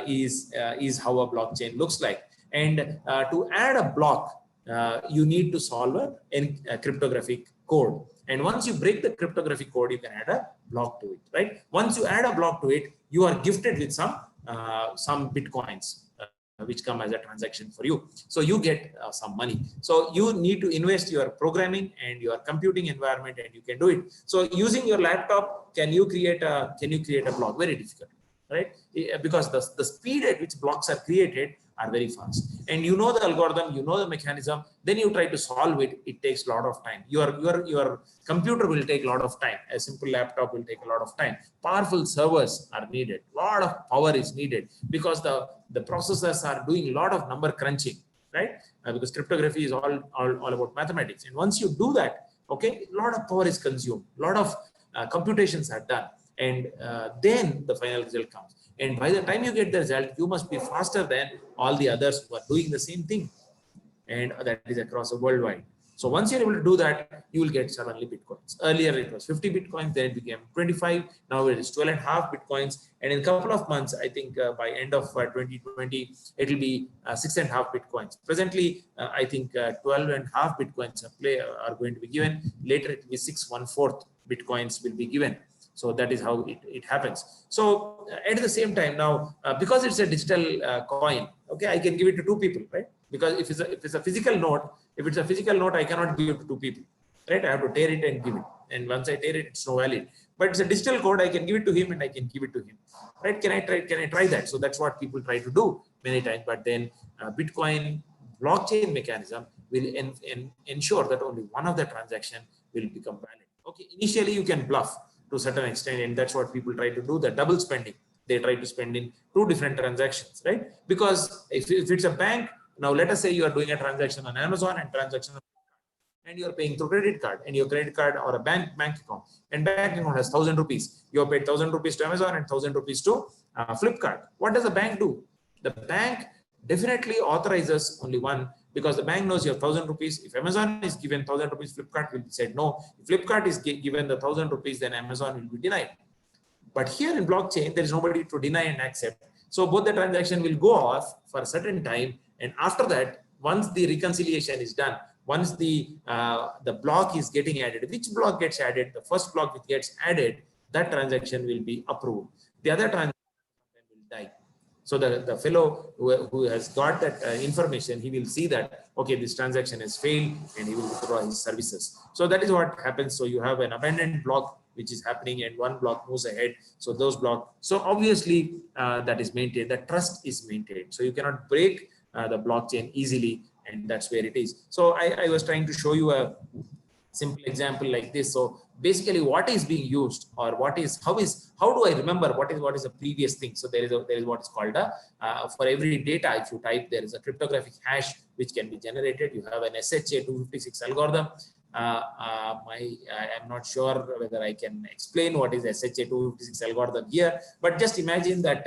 is how a blockchain looks like. And to add a block, you need to solve a cryptographic code. And once you break the cryptographic code, you can add a block to it, right? Once you add a block to it, you are gifted with some bitcoins, which come as a transaction for you. So you get some money. So you need to invest your programming and your computing environment, and you can do it. So using your laptop, can you create a block? Very difficult, right? Because the speed at which blocks are created are very fast, and you know the algorithm, you know the mechanism, then you try to solve it. It takes a lot of time. Your computer will take a lot of time. A simple laptop will take a lot of time. Powerful servers are needed. A lot of power is needed, because the processors are doing a lot of number crunching, right? Because cryptography is all about mathematics. And once you do that, okay, a lot of power is consumed, a lot of computations are done, and then the final result comes. And by the time you get the result, you must be faster than all the others who are doing the same thing, and that is across the worldwide. So once you're able to do that, you will get suddenly bitcoins. Earlier it was 50 bitcoins, then it became 25. Now it is 12.5 bitcoins, and in a couple of months, I think by end of 2020, it will be 6.5 bitcoins. Presently, I think 12.5 bitcoins are going to be given. Later it will be 6/1/4 bitcoins will be given. So that is how it happens. So at the same time now, because it's a digital coin, okay, I can give it to two people, right? Because if it's a physical note, I cannot give it to two people, right? I have to tear it and give it. And once I tear it, it's no valid. But it's a digital code, I can give it to him and I can give it to him, right? Can I try that? So that's what people try to do many times. But then Bitcoin blockchain mechanism will ensure that only one of the transaction will become valid. Okay, initially you can bluff to a certain extent, and that's what people try to do, the double spending. They try to spend in two different transactions, right? Because if it's a bank, now let us say you are doing a transaction on Amazon and transaction, and you are paying through credit card, and your credit card or a bank account, and bank account has 1,000 rupees. You have paid 1,000 rupees to Amazon and 1,000 rupees to Flipkart. What does the bank do? The bank definitely authorizes only one, because the bank knows you have 1,000 rupees. If Amazon is given 1,000 rupees, Flipkart will be said no. If Flipkart is given the 1,000 rupees, then Amazon will be denied. But here in blockchain, there is nobody to deny and accept. So both the transaction will go off for a certain time, and after that, once the reconciliation is done, once the block is getting added, which block gets added? The first block which gets added, that transaction will be approved. The other transaction will die. So the fellow who has got that information, he will see that, okay, this transaction has failed, and he will withdraw his services. So that is what happens. So you have an abandoned block which is happening, and one block moves ahead. So those blocks, so obviously that is maintained, the trust is maintained. So you cannot break the blockchain easily, and that's where it is. So I was trying to show you a simple example like this. So basically what is being used, or how do I remember what is the previous thing? So there is what is called for every data, if you type, there is a cryptographic hash which can be generated. You have an SHA-256 algorithm. I'm not sure whether I can explain what is SHA-256 algorithm here, but just imagine that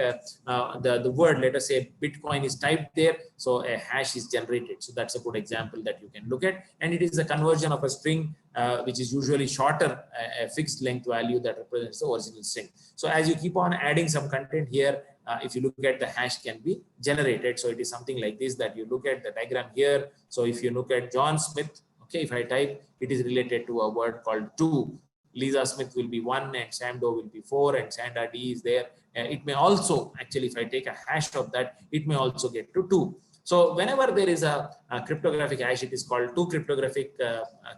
the word, let us say Bitcoin, is typed there, so a hash is generated. So that's a good example that you can look at, and it is a conversion of a string which is usually shorter, a fixed length value that represents the original string. So as you keep on adding some content here, if you look at, the hash can be generated. So it is something like this, that you look at the diagram here. So if you look at John Smith, okay, if I type, it is related to a word called 2. Lisa Smith will be 1, and Sam Doe will be 4, and Sandra D is there. It may also, actually, if I take a hash of that, it may also get to 2. So whenever there is a cryptographic hash, it is called 2 cryptographic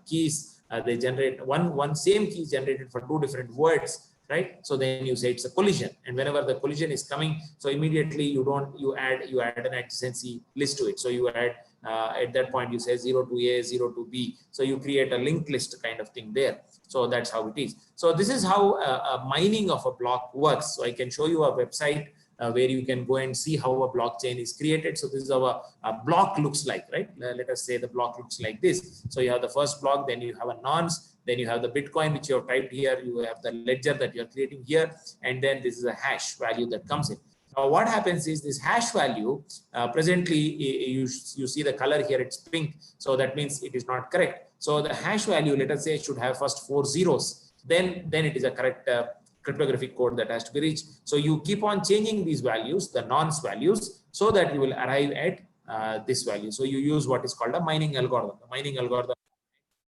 keys. They generate one same key generated for 2 different words, right? So then you say it's a collision, and whenever the collision is coming, so immediately you add an adjacency list to it. So you add at that point, you say 0 to A, 0 to B. So you create a linked list kind of thing there. So that's how it is. So this is how mining of a block works. So I can show you a website where you can go and see how a blockchain is created. So this is how a block looks like, right? Let us say the block looks like this. So you have the first block, then you have a nonce, then you have the Bitcoin, which you have typed here, you have the ledger that you're creating here, and then this is a hash value that comes in. Now, what happens is this hash value, presently, you see the color here, it's pink. So that means it is not correct. So the hash value, let us say, should have first 4 zeros. Then it is a correct cryptographic code that has to be reached. So you keep on changing these values, the nonce values, so that you will arrive at this value. So you use what is called a mining algorithm. The mining algorithm,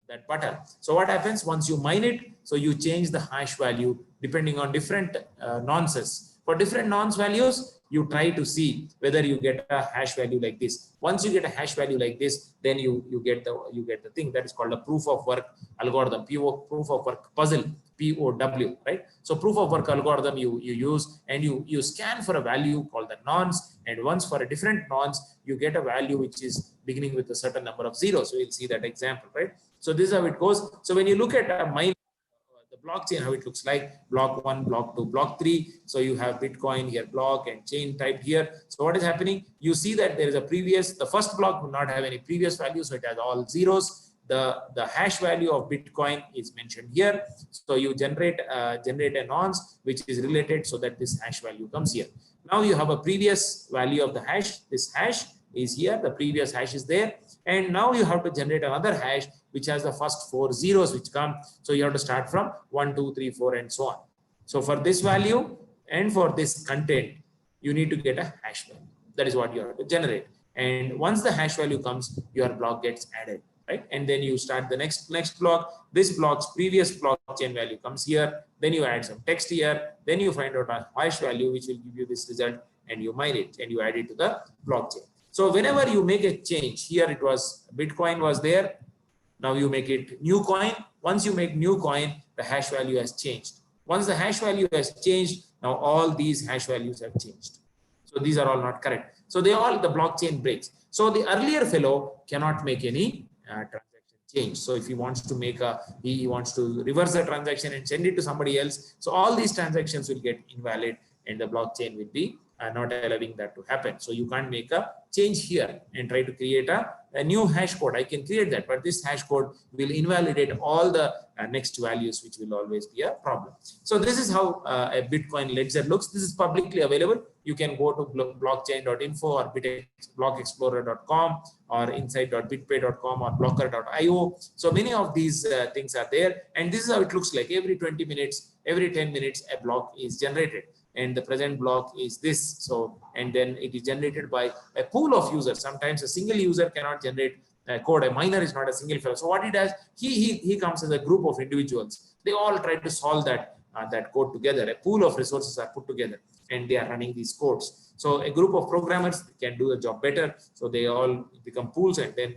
that button. So what happens once you mine it? So you change the hash value depending on different nonces. For different nonce values, you try to see whether you get a hash value like this. Once you get a hash value like this, then you get the thing that is called a proof of work algorithm, proof of work puzzle, POW, right? So proof of work algorithm you use, and you scan for a value called the nonce, and once for a different nonce, you get a value which is beginning with a certain number of zeros. So you'll see that example, right? So this is how it goes. So when you look at a mine, the blockchain, how it looks like, block 1, block 2, block 3. So you have Bitcoin here, block and chain type here. So what is happening? You see that there is a previous, the first block will not have any previous value. So it has all zeros. The hash value of Bitcoin is mentioned here. So you generate a nonce which is related so that this hash value comes here. Now you have a previous value of the hash. This hash is here. The previous hash is there. And now you have to generate another hash which has the first 4 zeros which come. So you have to start from 1, 2, 3, 4, and so on. So for this value and for this content, you need to get a hash value. That is what you have to generate. And once the hash value comes, your block gets added, right? And then you start the next block. This block's previous blockchain value comes here. Then you add some text here. Then you find out a hash value which will give you this result, and you mine it and you add it to the blockchain. So whenever you make a change, here it was Bitcoin was there. Now you make it new coin. Once you make new coin, the hash value has changed. Once the hash value has changed, now all these hash values have changed. So these are all not correct. So the blockchain breaks. So the earlier fellow cannot make any transaction change. So if he wants to make he wants to reverse the transaction and send it to somebody else. So all these transactions will get invalid, and the blockchain will be not allowing that to happen. So you can't make a change here and try to create a new hash code. I can create that, but this hash code will invalidate all the next values, which will always be a problem. So this is how a Bitcoin ledger looks. This is publicly available. You can go to blockchain.info or blockexplorer.com or insight.bitpay.com or blocker.io. So many of these things are there, and this is how it looks like. Every 20 minutes, every 10 minutes, a block is generated. And the present block is this. So, and then it is generated by a pool of users. Sometimes a single user cannot generate code. A miner is not a single fellow. So what he does, he comes as a group of individuals. They all try to solve that code together. A pool of resources are put together, and they are running these codes. So a group of programmers can do the job better. So they all become pools, and then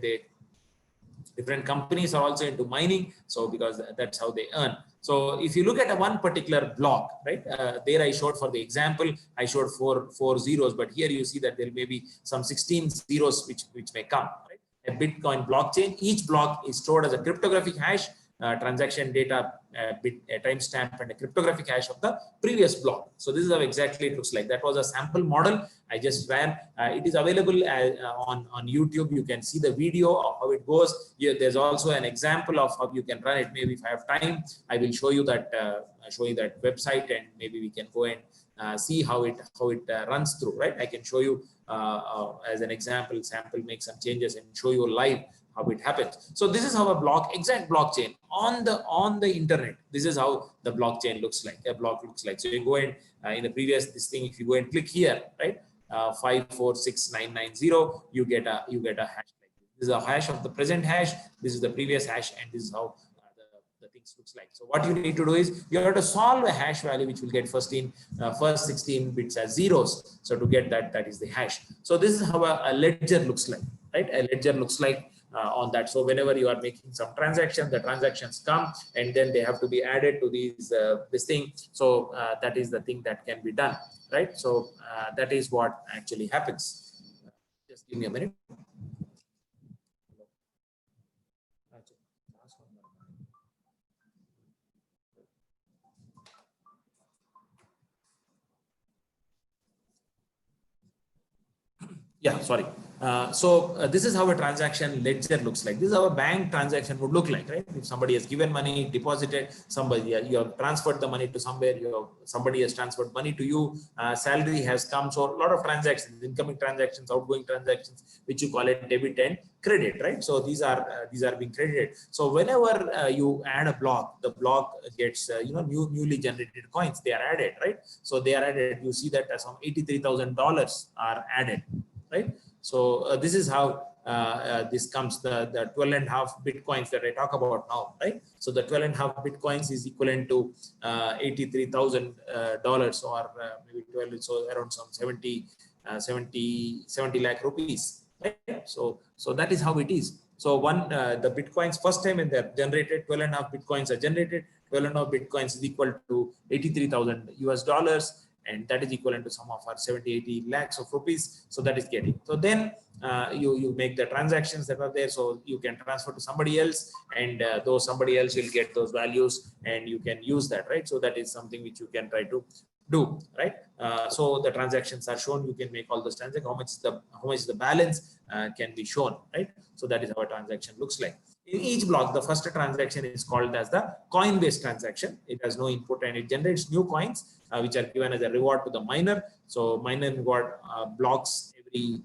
different companies are also into mining. So because that's how they earn. So if you look at one particular block, right, there I showed for the example, I showed four zeros, but here you see that there may be some 16 zeros which may come, right? A Bitcoin blockchain, each block is stored as a cryptographic hash, transaction data, a timestamp, and a cryptographic hash of the previous block. So this is how exactly it looks like. That was a sample model I just ran. It is available on YouTube. You can see the video of how it goes. There's also an example of how you can run it. Maybe if I have time, I will show you that website, and maybe we can go and see how it runs through. Right? I can show you as an example, sample, make some changes, and show you live how it happens. So this is how a exact blockchain on the internet. This is how the blockchain looks like. A block looks like. So you go in the previous this thing. If you go and click here, right, 546990, you get a hash. This is a hash of the present hash. This is the previous hash, and this is how the things looks like. So what you need to do is you have to solve a hash value which will get first 16 bits as zeros. So to get that is the hash. So this is how a ledger looks like, right? A ledger looks like on that. So whenever you are making some transactions, the transactions come, and then they have to be added to this thing. So that is the thing that can be done, right? So that is what actually happens. Just give me a minute. Yeah, sorry. This is how a transaction ledger looks like. This is how a bank transaction would look like, right? If somebody has given money, deposited, somebody, you have transferred the money to somewhere, somebody has transferred money to you, salary has come. So a lot of transactions, incoming transactions, outgoing transactions, which you call it debit and credit, right? So these are being credited. So whenever you add a block, the block gets newly generated coins. They are added, right? So they are added. You see that some $83,000 are added, right? So this is how this comes, the 12.5 bitcoins that I talk about now, right? So the 12.5 bitcoins is equivalent to $83,000 or maybe 12, so around some 70 lakh rupees, right? So that is how it is. So the bitcoins, first time when they're generated, 12.5 bitcoins are generated. 12.5 bitcoins is equal to $83,000, and that is equivalent to some of our 70-80 lakhs of rupees. So that is getting. So then you make the transactions that are there, so you can transfer to somebody else, and those somebody else will get those values, and you can use that, right? So that is something which you can try to do, right? So the transactions are shown. You can make all those transactions. How much the balance can be shown, right? So that is how a transaction looks like. In each block, the first transaction is called as the coin-based transaction. It has no input and it generates new coins, which are given as a reward to the miner. So miner got blocks every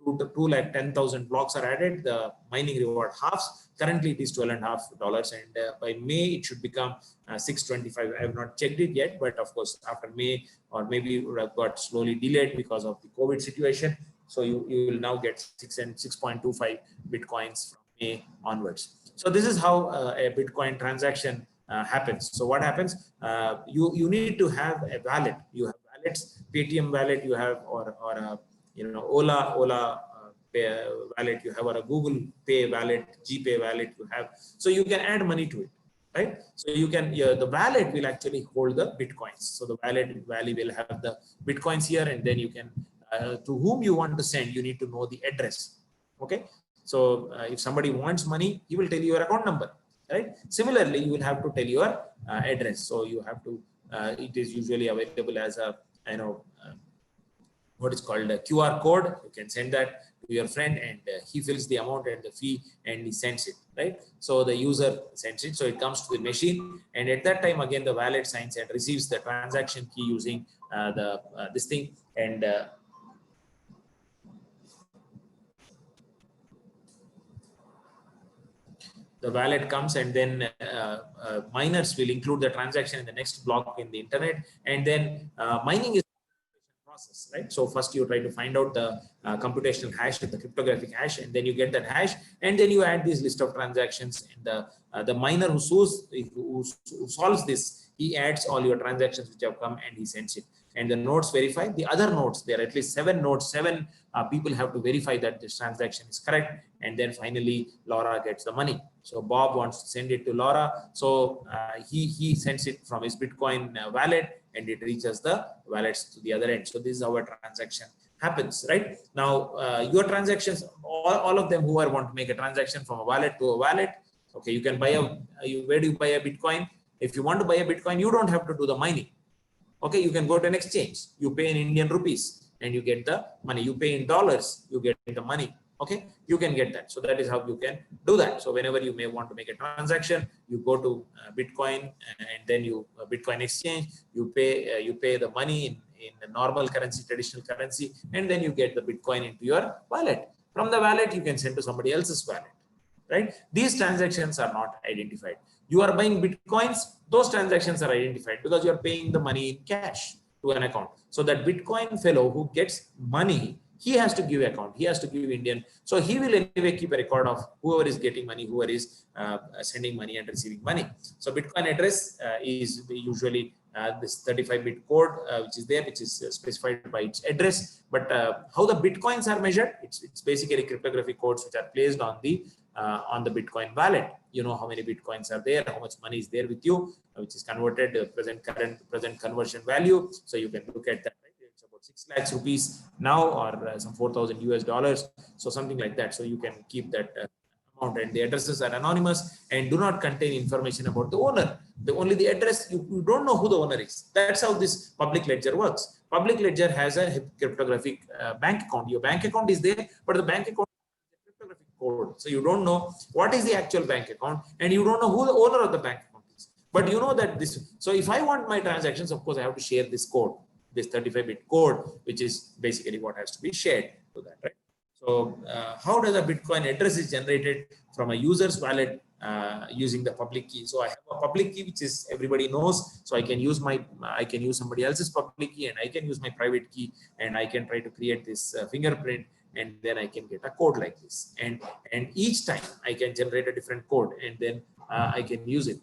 210,000 blocks are added. The mining reward halves. Currently, it is $12.5, and by May it should become $6.25. I have not checked it yet, but of course, after May, or maybe it would have got slowly delayed because of the COVID situation. So you will now get 6.25 bitcoins from May onwards. So this is how a Bitcoin transaction happens. So what happens? You need to have a wallet. You have wallets, Paytm wallet you have, or a Ola wallet you have, or a Google Pay wallet, GPay wallet you have. So you can add money to it, right? So you can, the wallet will actually hold the bitcoins. So the wallet will have the bitcoins here, and then you can, to whom you want to send, you need to know the address. Okay. So if somebody wants money, he will tell you your account number, right? Similarly, you will have to tell your address. So you have to, it is usually available as a, what is called a QR code. You can send that to your friend, and he fills the amount and the fee, and he sends it, right? So the user sends it, so it comes to the machine, and at that time again the wallet signs and receives the transaction key using this thing, and the wallet comes, and then miners will include the transaction in the next block in the internet, and then mining is process, right? So first you try to find out the computational hash, the cryptographic hash, and then you get that hash, and then you add this list of transactions, and the miner who solves this, he adds all your transactions which have come, and he sends it. And the nodes verify the other nodes. There are at least 7 nodes. 7 people have to verify that this transaction is correct, and then finally Laura gets the money. So Bob wants to send it to Laura, so he sends it from his Bitcoin wallet, and it reaches the wallets to the other end. So this is how a transaction happens, right? Now your transactions, all of them who want to make a transaction from a wallet to a wallet, okay, you can buy where do you buy a Bitcoin? If you want to buy a Bitcoin, you don't have to do the mining. Okay, you can go to an exchange, you pay in Indian rupees, and you get the money. You pay in dollars, you get the money. Okay, you can get that. So that is how you can do that. So whenever you may want to make a transaction, you go to Bitcoin, and then you Bitcoin exchange, you pay the money in the normal currency, traditional currency, and then you get the Bitcoin into your wallet. From the wallet, you can send to somebody else's wallet, right? These transactions are not identified. You are buying Bitcoins, those transactions are identified because you are paying the money in cash to an account. So that Bitcoin fellow who gets money, he has to give account, he has to give Indian. So he will anyway keep a record of whoever is getting money, whoever is sending money and receiving money. So Bitcoin address is usually this 35-bit code which is there, which is specified by its address. But how the Bitcoins are measured, it's basically cryptographic codes which are placed on the Bitcoin wallet. You know how many Bitcoins are there, how much money is there with you, which is converted present conversion value. So you can look at that. Right? It's about 6 lakhs rupees now, or some $4,000. So something like that. So you can keep that amount, and the addresses are anonymous and do not contain information about the owner. Only the address, you don't know who the owner is. That's how this public ledger works. Public ledger has a cryptographic bank account. Your bank account is there, but the bank account is a cryptographic code. So you don't know what is the actual bank account, and you don't know who the owner of the bank account is. But you know that this. So if I want my transactions, of course, I have to share this code, this 35-bit code, which is basically what has to be shared to that, right? So how does a Bitcoin address is generated from a user's wallet using the public key? So I have a public key, which is everybody knows. So I can use somebody else's public key, and I can use my private key, and I can try to create this fingerprint, and then I can get a code like this. And each time I can generate a different code, and then I can use it.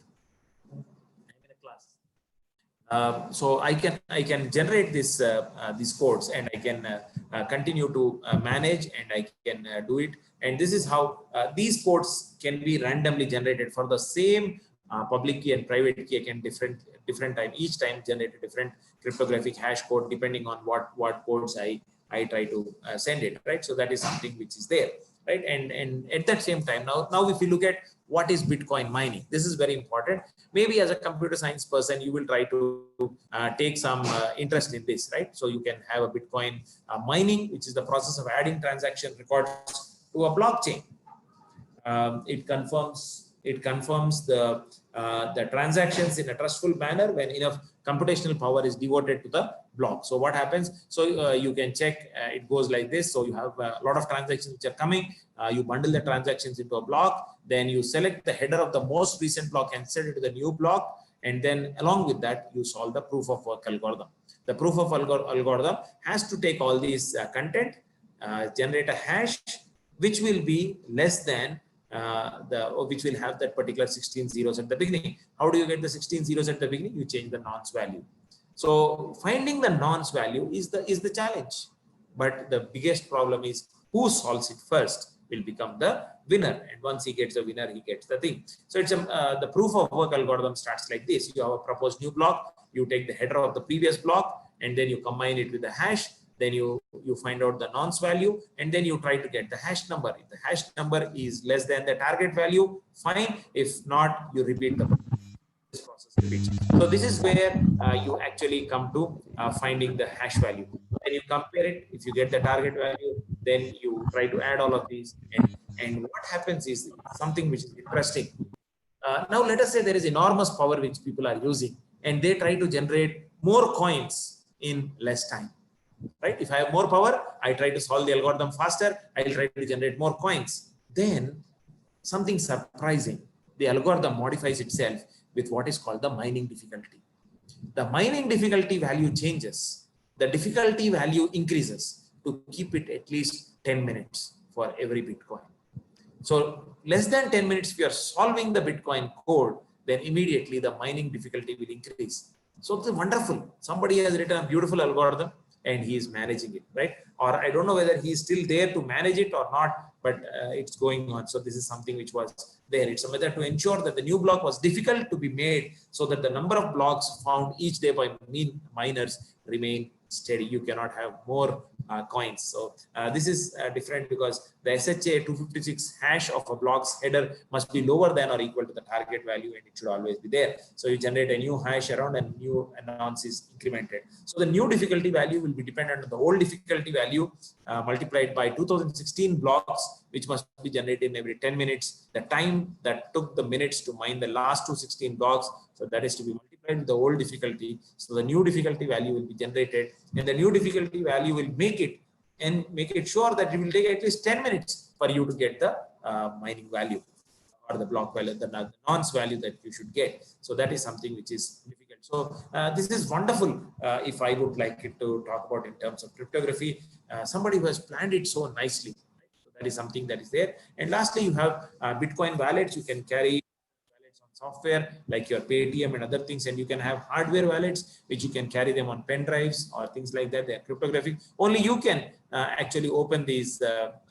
So I can generate this these codes, and I can continue to manage, and I can do it. And this is how these codes can be randomly generated for the same public key and private key. I can different time, each time generate a different cryptographic hash code depending on what codes I try to send it, right? So that is something which is there, right? And at that same time, now if you look at what is Bitcoin mining, this is very important. Maybe as a computer science person, you will try to take some interest in this, right? So you can have a Bitcoin mining, which is the process of adding transaction records to a blockchain. It confirms the transactions in a trustful manner when enough computational power is devoted to the block. So what happens? So you can check, it goes like this. So you have a lot of transactions which are coming. You bundle the transactions into a block. Then you select the header of the most recent block and set it to the new block. And then along with that, you solve the proof of work algorithm. The proof of algorithm has to take all these content, generate a hash, which will be less than which will have that particular 16 zeros at the beginning. How do you get the 16 zeros at the beginning? You change the nonce value. So finding the nonce value is the challenge. But the biggest problem is who solves it first will become the winner. And once he gets the winner, he gets the thing. So it's the proof of work algorithm starts like this. You have a proposed new block. You take the header of the previous block, and then you combine it with the hash. Then you find out the nonce value, and then you try to get the hash number. If the hash number is less than the target value, fine. If not, you repeat the process. So this is where you actually come to finding the hash value. Then you compare it. If you get the target value, then you try to add all of these. And what happens is something which is interesting. Now let us say there is enormous power which people are using, and they try to generate more coins in less time. Right? If I have more power, I try to solve the algorithm faster. I'll try to generate more coins. Then something surprising, the algorithm modifies itself with what is called the mining difficulty. The mining difficulty value changes. The difficulty value increases to keep it at least 10 minutes for every Bitcoin. So less than 10 minutes, if you are solving the Bitcoin code, then immediately the mining difficulty will increase. So it's wonderful. Somebody has written a beautiful algorithm, and he is managing it, right? Or I don't know whether he is still there to manage it or not, but it's going on. So this is something which was there. It's a method to ensure that the new block was difficult to be made so that the number of blocks found each day by miners remain steady. You cannot have more coins. So this is different because the SHA 256 hash of a block's header must be lower than or equal to the target value, and it should always be there. So you generate a new hash around, and new nonce is incremented. So the new difficulty value will be dependent on the old difficulty value multiplied by 2016 blocks, which must be generated in every 10 minutes. The time that took the minutes to mine the last 216 blocks, so that is to be multiplied with the old difficulty. So the new difficulty value will be generated, and the new difficulty value will make it sure that it will take at least 10 minutes for you to get the mining value or the block value, the nonce value that you should get. So that is something which is difficult. So this is wonderful. If I would like it to talk about in terms of cryptography, somebody who has planned it so nicely. So that is something that is there. And lastly, you have Bitcoin wallets. You can carry wallets on software like your Paytm and other things, and you can have hardware wallets which you can carry them on pen drives or things like that. They are cryptographic. Only you can actually open these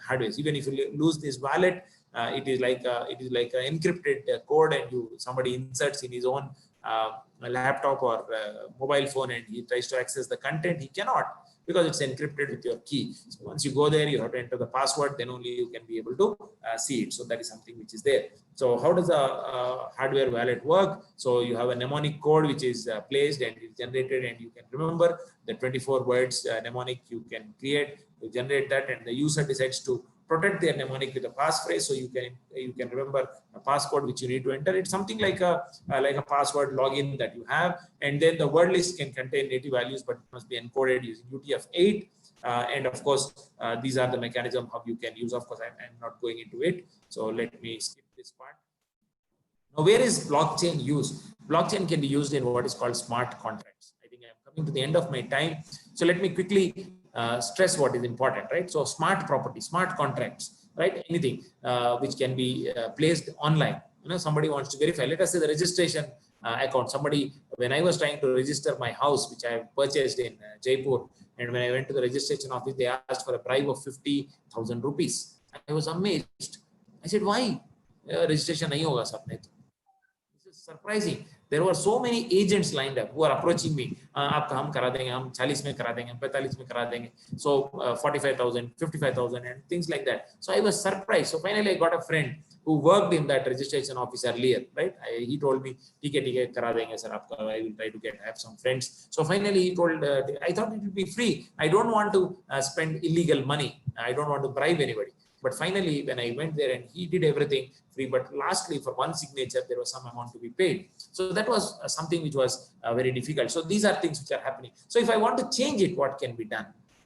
hardwares. Even if you lose this wallet, it is like an encrypted code, and somebody inserts in his own a laptop or mobile phone and he tries to access the content, he cannot, because it's encrypted with your key. So once you go there, you have to enter the password, then only you can be able to see it. So that is something which is there. So how does a hardware wallet work? So you have a mnemonic code which is placed and is generated, and you can remember the 24 words mnemonic you can create, you generate that, and the user decides to protect their mnemonic with a passphrase, so you can remember a passcode which you need to enter. It's something like a password login that you have, and then the word list can contain native values, but it must be encoded using UTF-8. And of course, these are the mechanism how you can use. Of course, I'm not going into it, so let me skip this part. Now, where is blockchain used? Blockchain can be used in what is called smart contracts. I think I'm coming to the end of my time, so let me quickly stress what is important, right? So smart property, smart contracts, right? Anything which can be placed online. You know, somebody wants to verify, let us say the registration account. Somebody, when I was trying to register my house, which I have purchased in Jaipur, and when I went to the registration office, they asked for a bribe of 50,000 rupees. I was amazed. I said, why? Registration nahi hoga sab mein. This is surprising. There were so many agents lined up who are approaching me. Aapka hum kara denge, hum 40 mein kara denge, 45 mein kara denge. So 45,000, 55,000 and things like that. So I was surprised. So finally I got a friend who worked in that registration office earlier, right? He told me, "ठीक करा देंगे sir, आपका." I will try to have some friends. So finally he told, I thought it would be free. I don't want to spend illegal money. I don't want to bribe anybody. But finally, when I went there and he did everything free, but lastly for one signature, there was some amount to be paid. So that was something which was very difficult. So these are things which are happening. So if I want to change it, what can be done?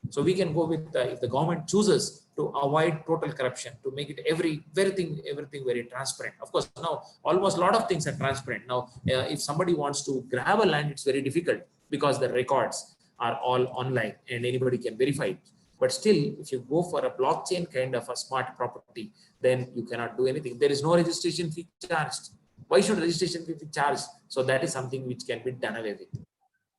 So we can go with, if the government chooses to avoid total corruption, to make it everything very transparent. Of course, now almost a lot of things are transparent. Now, if somebody wants to grab a land, it's very difficult because the records are all online and anybody can verify it. But still, if you go for a blockchain kind of a smart property, then you cannot do anything. There is no registration fee charged. Why should registration fee be charged? So that is something which can be done away with.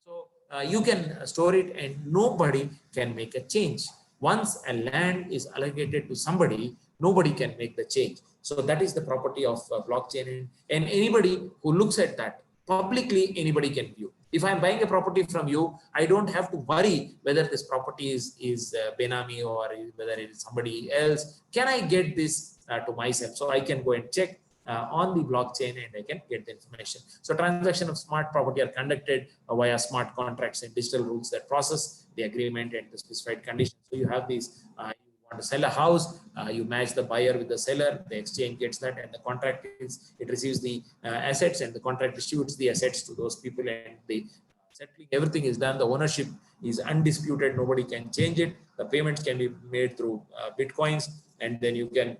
So you can store it and nobody can make a change. Once a land is allocated to somebody, nobody can make the change. So that is the property of blockchain. And anybody who looks at that, publicly anybody can view. If I'm buying a property from you, I don't have to worry whether this property is Benami or whether it is somebody else. Can I get this to myself? So I can go and check on the blockchain and I can get the information. So transaction of smart property are conducted via smart contracts and digital rules that process the agreement and the specified conditions. So you have these, you want to sell a house, you match the buyer with the seller, the exchange gets that, and the contract is, it receives the assets and the contract distributes the assets to those people, and the settling, everything is done. The ownership is undisputed, nobody can change it. The payments can be made through Bitcoins, and then you can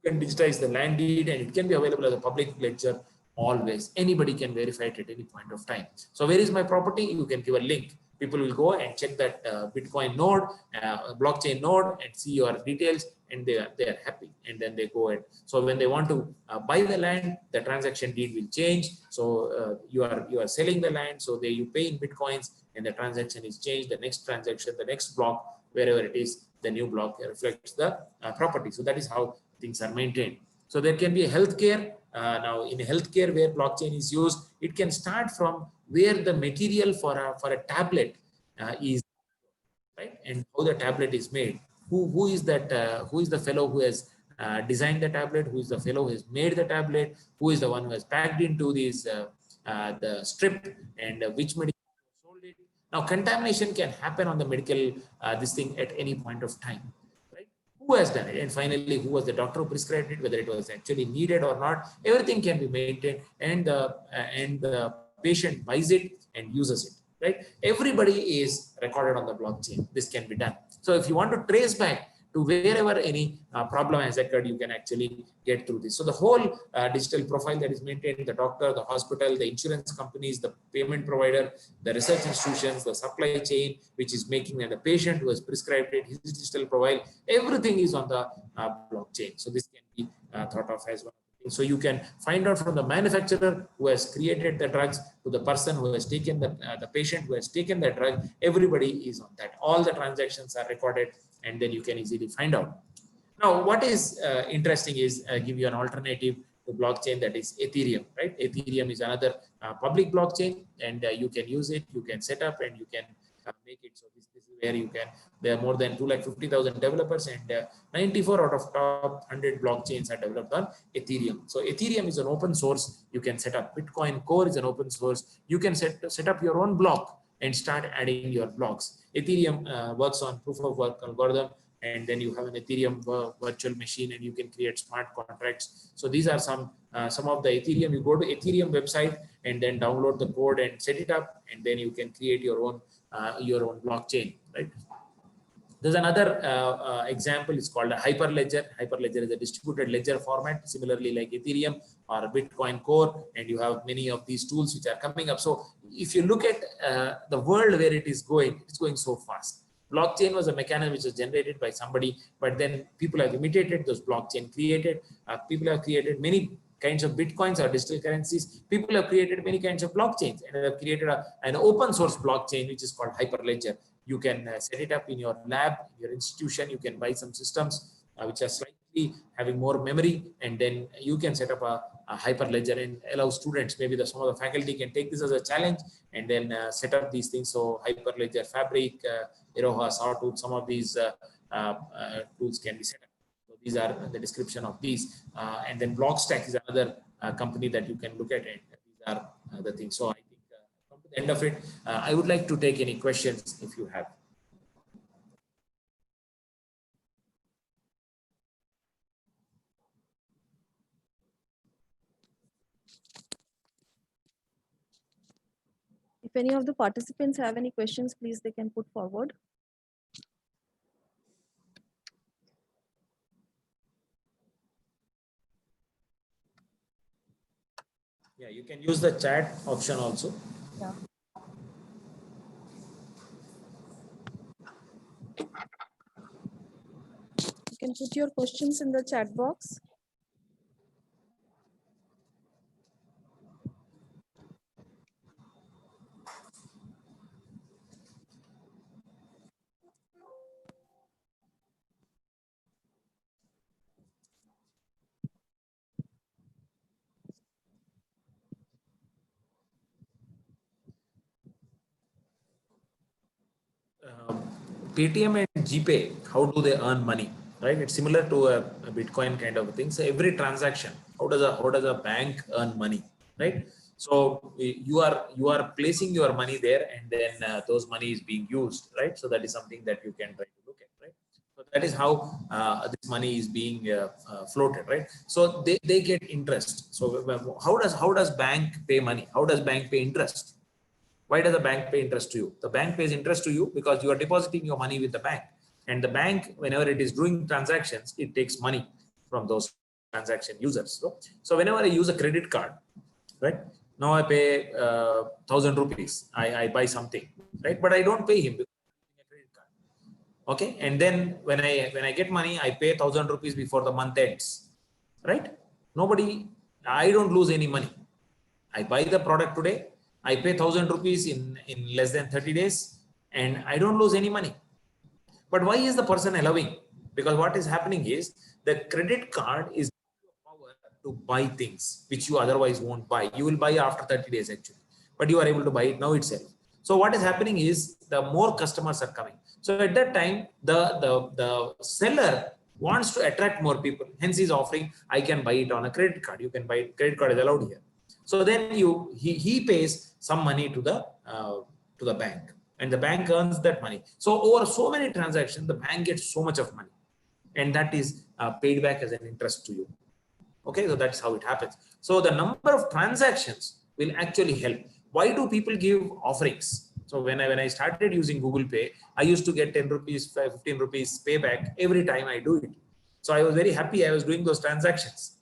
digitize the land deed and it can be available as a public ledger always. Anybody can verify it at any point of time. So where is my property? You can give a link. People will go and check that Bitcoin node, blockchain node, and see your details, and they are happy. And then they go and so when they want to buy the land, the transaction deed will change. So you are selling the land, so you pay in Bitcoins, and the transaction is changed. The next transaction, the next block, wherever it is, the new block reflects the property. So that is how things are maintained. So there can be a healthcare. Now in healthcare where blockchain is used, it can start from where the material for a tablet is, right, and how the tablet is made. Who is that? Who is the fellow who has designed the tablet? Who is the fellow who has made the tablet? Who is the one who has packed into these the strip, and which medical sold it? Now contamination can happen on the medical this thing at any point of time. Who has done it, and finally who was the doctor who prescribed it, whether it was actually needed or not. Everything can be maintained, and the patient buys it and uses it, right? Everybody is recorded on the blockchain. This can be done. So if you want to trace back to wherever any problem has occurred, you can actually get through this. So the whole digital profile that is maintained, the doctor, the hospital, the insurance companies, the payment provider, the research institutions, the supply chain, which is making, and the patient who has prescribed it, his digital profile, everything is on the blockchain. So this can be thought of as one. So you can find out from the manufacturer who has created the drugs to the person who has taken the patient who has taken the drug. Everybody is on that. All the transactions are recorded, and then you can easily find out. Now, what is interesting is give you an alternative blockchain, that is Ethereum, right? Ethereum is another public blockchain, and you can use it, you can set up, and you can make it. So this is where you can, there are more than 250,000 developers, and 94 out of top 100 blockchains are developed on Ethereum. So Ethereum is an open source. You can set up. Bitcoin Core is an open source. You can set up your own block and start adding your blocks. Ethereum works on proof of work algorithm, and then you have an Ethereum virtual machine, and you can create smart contracts. So these are some of the Ethereum. You go to Ethereum website and then download the code and set it up, and then you can create your own blockchain, right? There's another example. It's called a Hyperledger. Hyperledger is a distributed ledger format, similarly like Ethereum or Bitcoin Core, and you have many of these tools which are coming up. So if you look at the world where it is going, it's going so fast. Blockchain was a mechanism which was generated by somebody, but then people have imitated those blockchain created. People have created many kinds of Bitcoins or digital currencies. People have created many kinds of blockchains, and have created an open source blockchain, which is called Hyperledger. You can set it up in your lab, your institution. You can buy some systems which are slightly having more memory, and then you can set up a Hyperledger and allow students, maybe some of the faculty can take this as a challenge and then set up these things. So Hyperledger Fabric, Iroha, Sawtooth, some of these tools can be set up. So these are the description of these. And then Blockstack is another company that you can look at, and these are the things. So I think come to the end of it, I would like to take any questions if you have. If any of the participants have any questions, please they can put forward. Yeah, you can use the chat option also. Yeah. You can put your questions in the chat box. Paytm and GPay, how do they earn money? Right, it's similar to a Bitcoin kind of thing. So every transaction, how does a bank earn money? Right, so you are placing your money there, and then those money is being used. Right, so that is something that you can try to look at. Right, so that is how this money is being floated. Right, so they get interest. So how does bank pay money? How does bank pay interest? Why does the bank pay interest to you? The bank pays interest to you because you are depositing your money with the bank. And the bank, whenever it is doing transactions, it takes money from those transaction users. So whenever I use a credit card, right? Now I pay 1,000 rupees. I buy something, right? But I don't pay him because I'm using a credit card. Okay. And then when I get money, I pay 1,000 rupees before the month ends, right? I don't lose any money. I buy the product today. I pay 1,000 rupees in less than 30 days, and I don't lose any money. But why is the person allowing? Because what is happening is the credit card is power to buy things which you otherwise won't buy. You will buy after 30 days actually, but you are able to buy it now itself. So what is happening is the more customers are coming. So at that time, the seller wants to attract more people. Hence, he's offering, I can buy it on a credit card. You can buy it. Credit card is allowed here. So then he pays some money to the bank, and the bank earns that money. So over so many transactions, the bank gets so much of money, and that is paid back as an interest to you. Okay, so that's how it happens. So the number of transactions will actually help. Why do people give offerings? So when I started using Google Pay, I used to get 10 rupees, 15 rupees payback every time I do it. So I was very happy I was doing those transactions.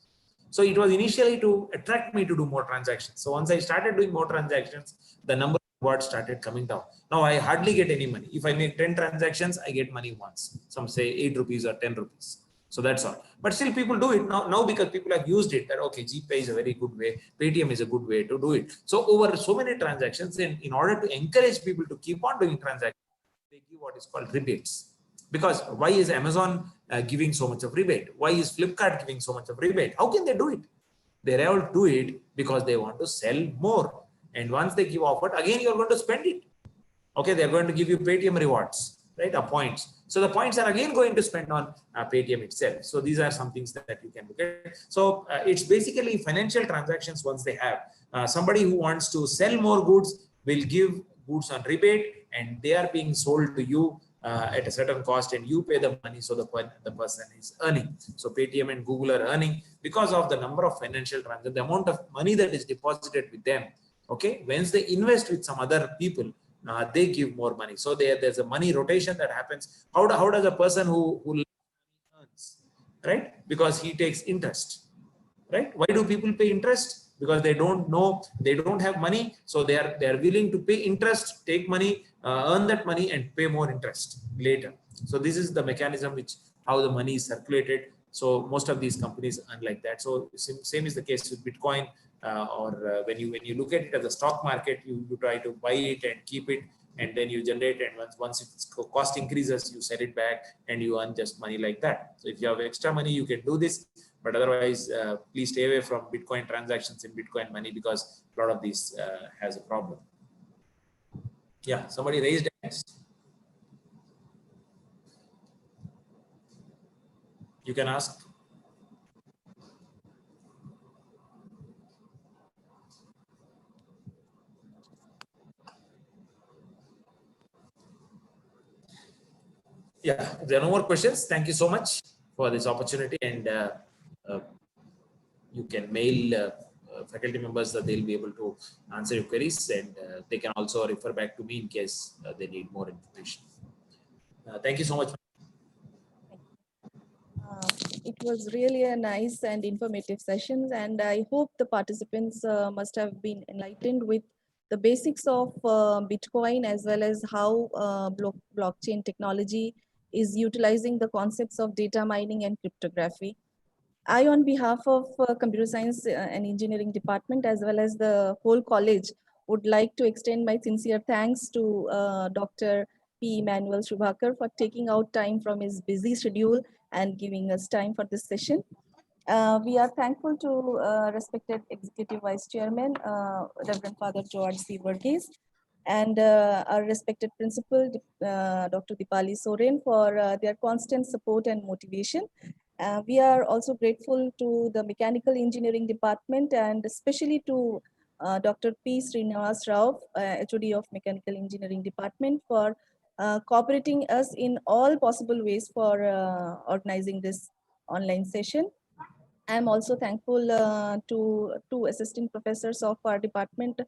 So it was initially to attract me to do more transactions. So once I started doing more transactions, the number of rewards started coming down. Now I hardly get any money. If I make 10 transactions, I get money once. Some say 8 rupees or 10 rupees. So that's all. But still people do it now because people have used it that, okay, GPay is a very good way. Paytm is a good way to do it. So over so many transactions, in order to encourage people to keep on doing transactions, they give what is called rebates. Because why is Amazon giving so much of rebate? Why is Flipkart giving so much of rebate? How can they do it? They all do it because they want to sell more. And once they give offer, again, you're going to spend it. Okay, they're going to give you Paytm rewards, right? Or points. So the points are again going to spend on Paytm itself. So these are some things that you can look at. So it's basically financial transactions. Once they have somebody who wants to sell more goods will give goods on rebate, and they are being sold to you at a certain cost, and you pay the money. So the person is earning. So Paytm and Google are earning because of the number of financial transactions, the amount of money that is deposited with them. Okay, once they invest with some other people, they give more money. So there's a money rotation that happens. How does a person who earns, right? Because he takes interest, right? Why do people pay interest? Because they don't know, they don't have money, so they are willing to pay interest, take money, earn that money, and pay more interest later. So this is the mechanism which how the money is circulated. So most of these companies earn like that. So same is the case with Bitcoin, when you look at it as a stock market, you try to buy it and keep it, and then you generate, and once its cost increases, you sell it back and you earn just money like that. So if you have extra money, you can do this, but otherwise please stay away from Bitcoin transactions in Bitcoin money, because a lot of these has a problem. Yeah, somebody raised hands. You can ask. Yeah, if there are no more questions, thank you so much for this opportunity, and you can mail faculty members that they'll be able to answer your queries, and they can also refer back to me in case they need more information. Thank you so much. It was really a nice and informative session, and I hope the participants must have been enlightened with the basics of Bitcoin, as well as how blockchain technology is utilizing the concepts of data mining and cryptography. I, on behalf of Computer Science and Engineering Department, as well as the whole college, would like to extend my sincere thanks to Dr. P. Emmanuel Subhakar for taking out time from his busy schedule and giving us time for this session. We are thankful to respected Executive Vice Chairman, Reverend Father George C. Verghese, and our respected Principal, Dr. Dipali Soren, for their constant support and motivation. We are also grateful to the Mechanical Engineering Department, and especially to Dr. P. Srinivas Rao, HOD of Mechanical Engineering Department, for cooperating us in all possible ways for organizing this online session. I'm also thankful to two assistant professors of our department,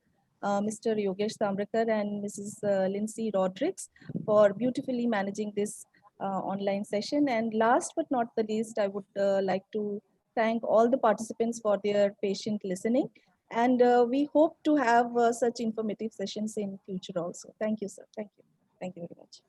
Mr. Yogesh Samrakar and Mrs. Lindsay Rodrigues, for beautifully managing this online session. And last but not the least, I would like to thank all the participants for their patient listening. And we hope to have such informative sessions in future also. Thank you, sir. Thank you. Thank you very much.